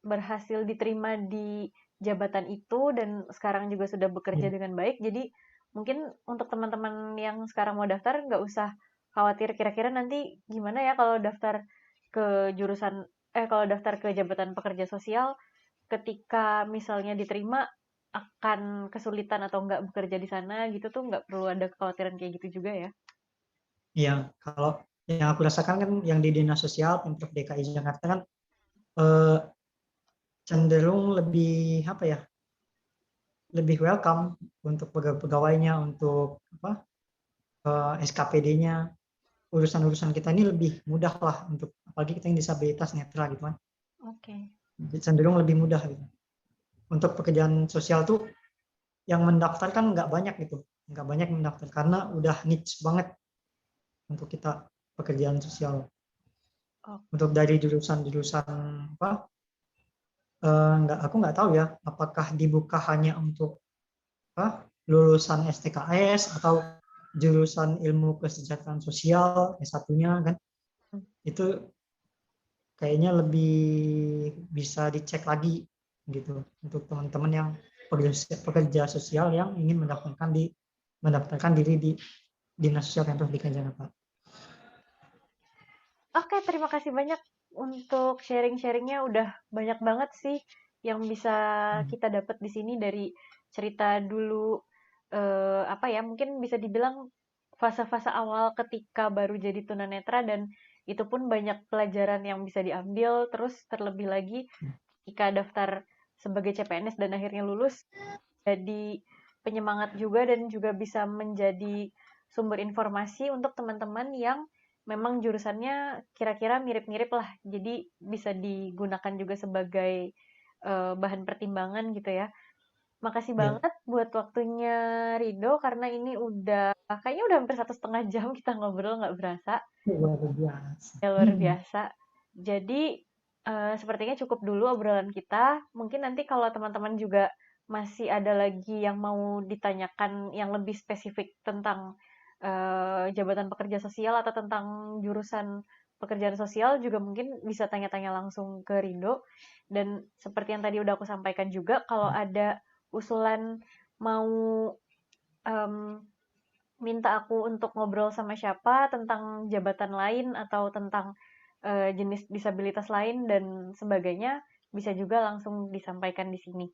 [SPEAKER 1] berhasil diterima di jabatan itu dan sekarang juga sudah bekerja
[SPEAKER 2] Iya.
[SPEAKER 1] dengan baik. Jadi mungkin untuk teman-teman yang sekarang mau daftar nggak usah khawatir kira-kira nanti gimana ya kalau daftar ke jurusan kalau daftar ke jabatan pekerja sosial ketika misalnya diterima akan kesulitan atau nggak bekerja di sana gitu tuh nggak perlu ada kekhawatiran kayak gitu juga ya.
[SPEAKER 2] Iya, kalau yang aku rasakan kan yang di Dinas Sosial Pemprov DKI Jakarta kan eh, cenderung lebih apa ya, lebih welcome untuk pegawainya, untuk apa, SKPD-nya, urusan-urusan kita ini lebih mudah lah untuk apalagi kita yang disabilitas netra gitu kan,
[SPEAKER 1] Oke.
[SPEAKER 2] cenderung lebih mudah gitu. Untuk pekerjaan sosial tuh yang mendaftar kan nggak banyak gitu, nggak banyak yang mendaftar karena udah niche banget untuk kita pekerjaan sosial.
[SPEAKER 1] Oh,
[SPEAKER 2] Untuk dari jurusan-jurusan apa, nggak, aku nggak tahu ya apakah dibuka hanya untuk apa, lulusan STKS atau jurusan ilmu kesejahteraan sosial S1-nya kan, itu kayaknya lebih bisa dicek lagi gitu untuk teman-teman yang pekerja sosial yang ingin mendaftarkan diri di Dinas Sosial Pemprov DKI Jakarta.
[SPEAKER 1] oke, terima kasih banyak untuk sharing-sharingnya. Udah banyak banget sih yang bisa kita dapat di sini dari cerita dulu. Apa ya? Mungkin bisa dibilang fase-fase awal ketika baru jadi tunanetra dan itu pun banyak pelajaran yang bisa diambil. Terus terlebih lagi ketika daftar sebagai CPNS dan akhirnya lulus, jadi penyemangat juga dan juga bisa menjadi sumber informasi untuk teman-teman yang memang jurusannya kira-kira mirip-mirip lah. Jadi bisa digunakan juga sebagai bahan pertimbangan gitu ya. Makasih
[SPEAKER 2] Ya,
[SPEAKER 1] banget buat waktunya Rido karena ini kayaknya udah hampir 1,5 jam kita ngobrol nggak berasa.
[SPEAKER 2] luar biasa.
[SPEAKER 1] Ya, luar biasa. Jadi, sepertinya cukup dulu obrolan kita. Mungkin nanti kalau teman-teman juga masih ada lagi yang mau ditanyakan yang lebih spesifik tentang jabatan pekerja sosial atau tentang jurusan pekerjaan sosial juga mungkin bisa tanya-tanya langsung ke Rido. Dan seperti yang tadi udah aku sampaikan juga, kalau ada usulan mau em, minta aku untuk ngobrol sama siapa tentang jabatan lain atau tentang jenis disabilitas lain dan sebagainya, bisa juga langsung disampaikan di sini.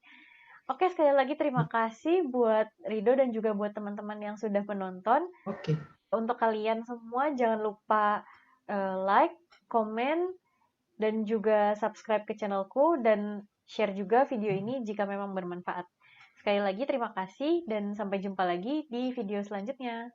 [SPEAKER 1] Oke, sekali lagi terima kasih buat Rido dan juga buat teman-teman yang sudah menonton.
[SPEAKER 2] Oke.
[SPEAKER 1] Untuk kalian semua, jangan lupa like, komen, dan juga subscribe ke channelku dan share juga video ini jika memang bermanfaat. Sekali lagi terima kasih dan sampai jumpa lagi di video selanjutnya.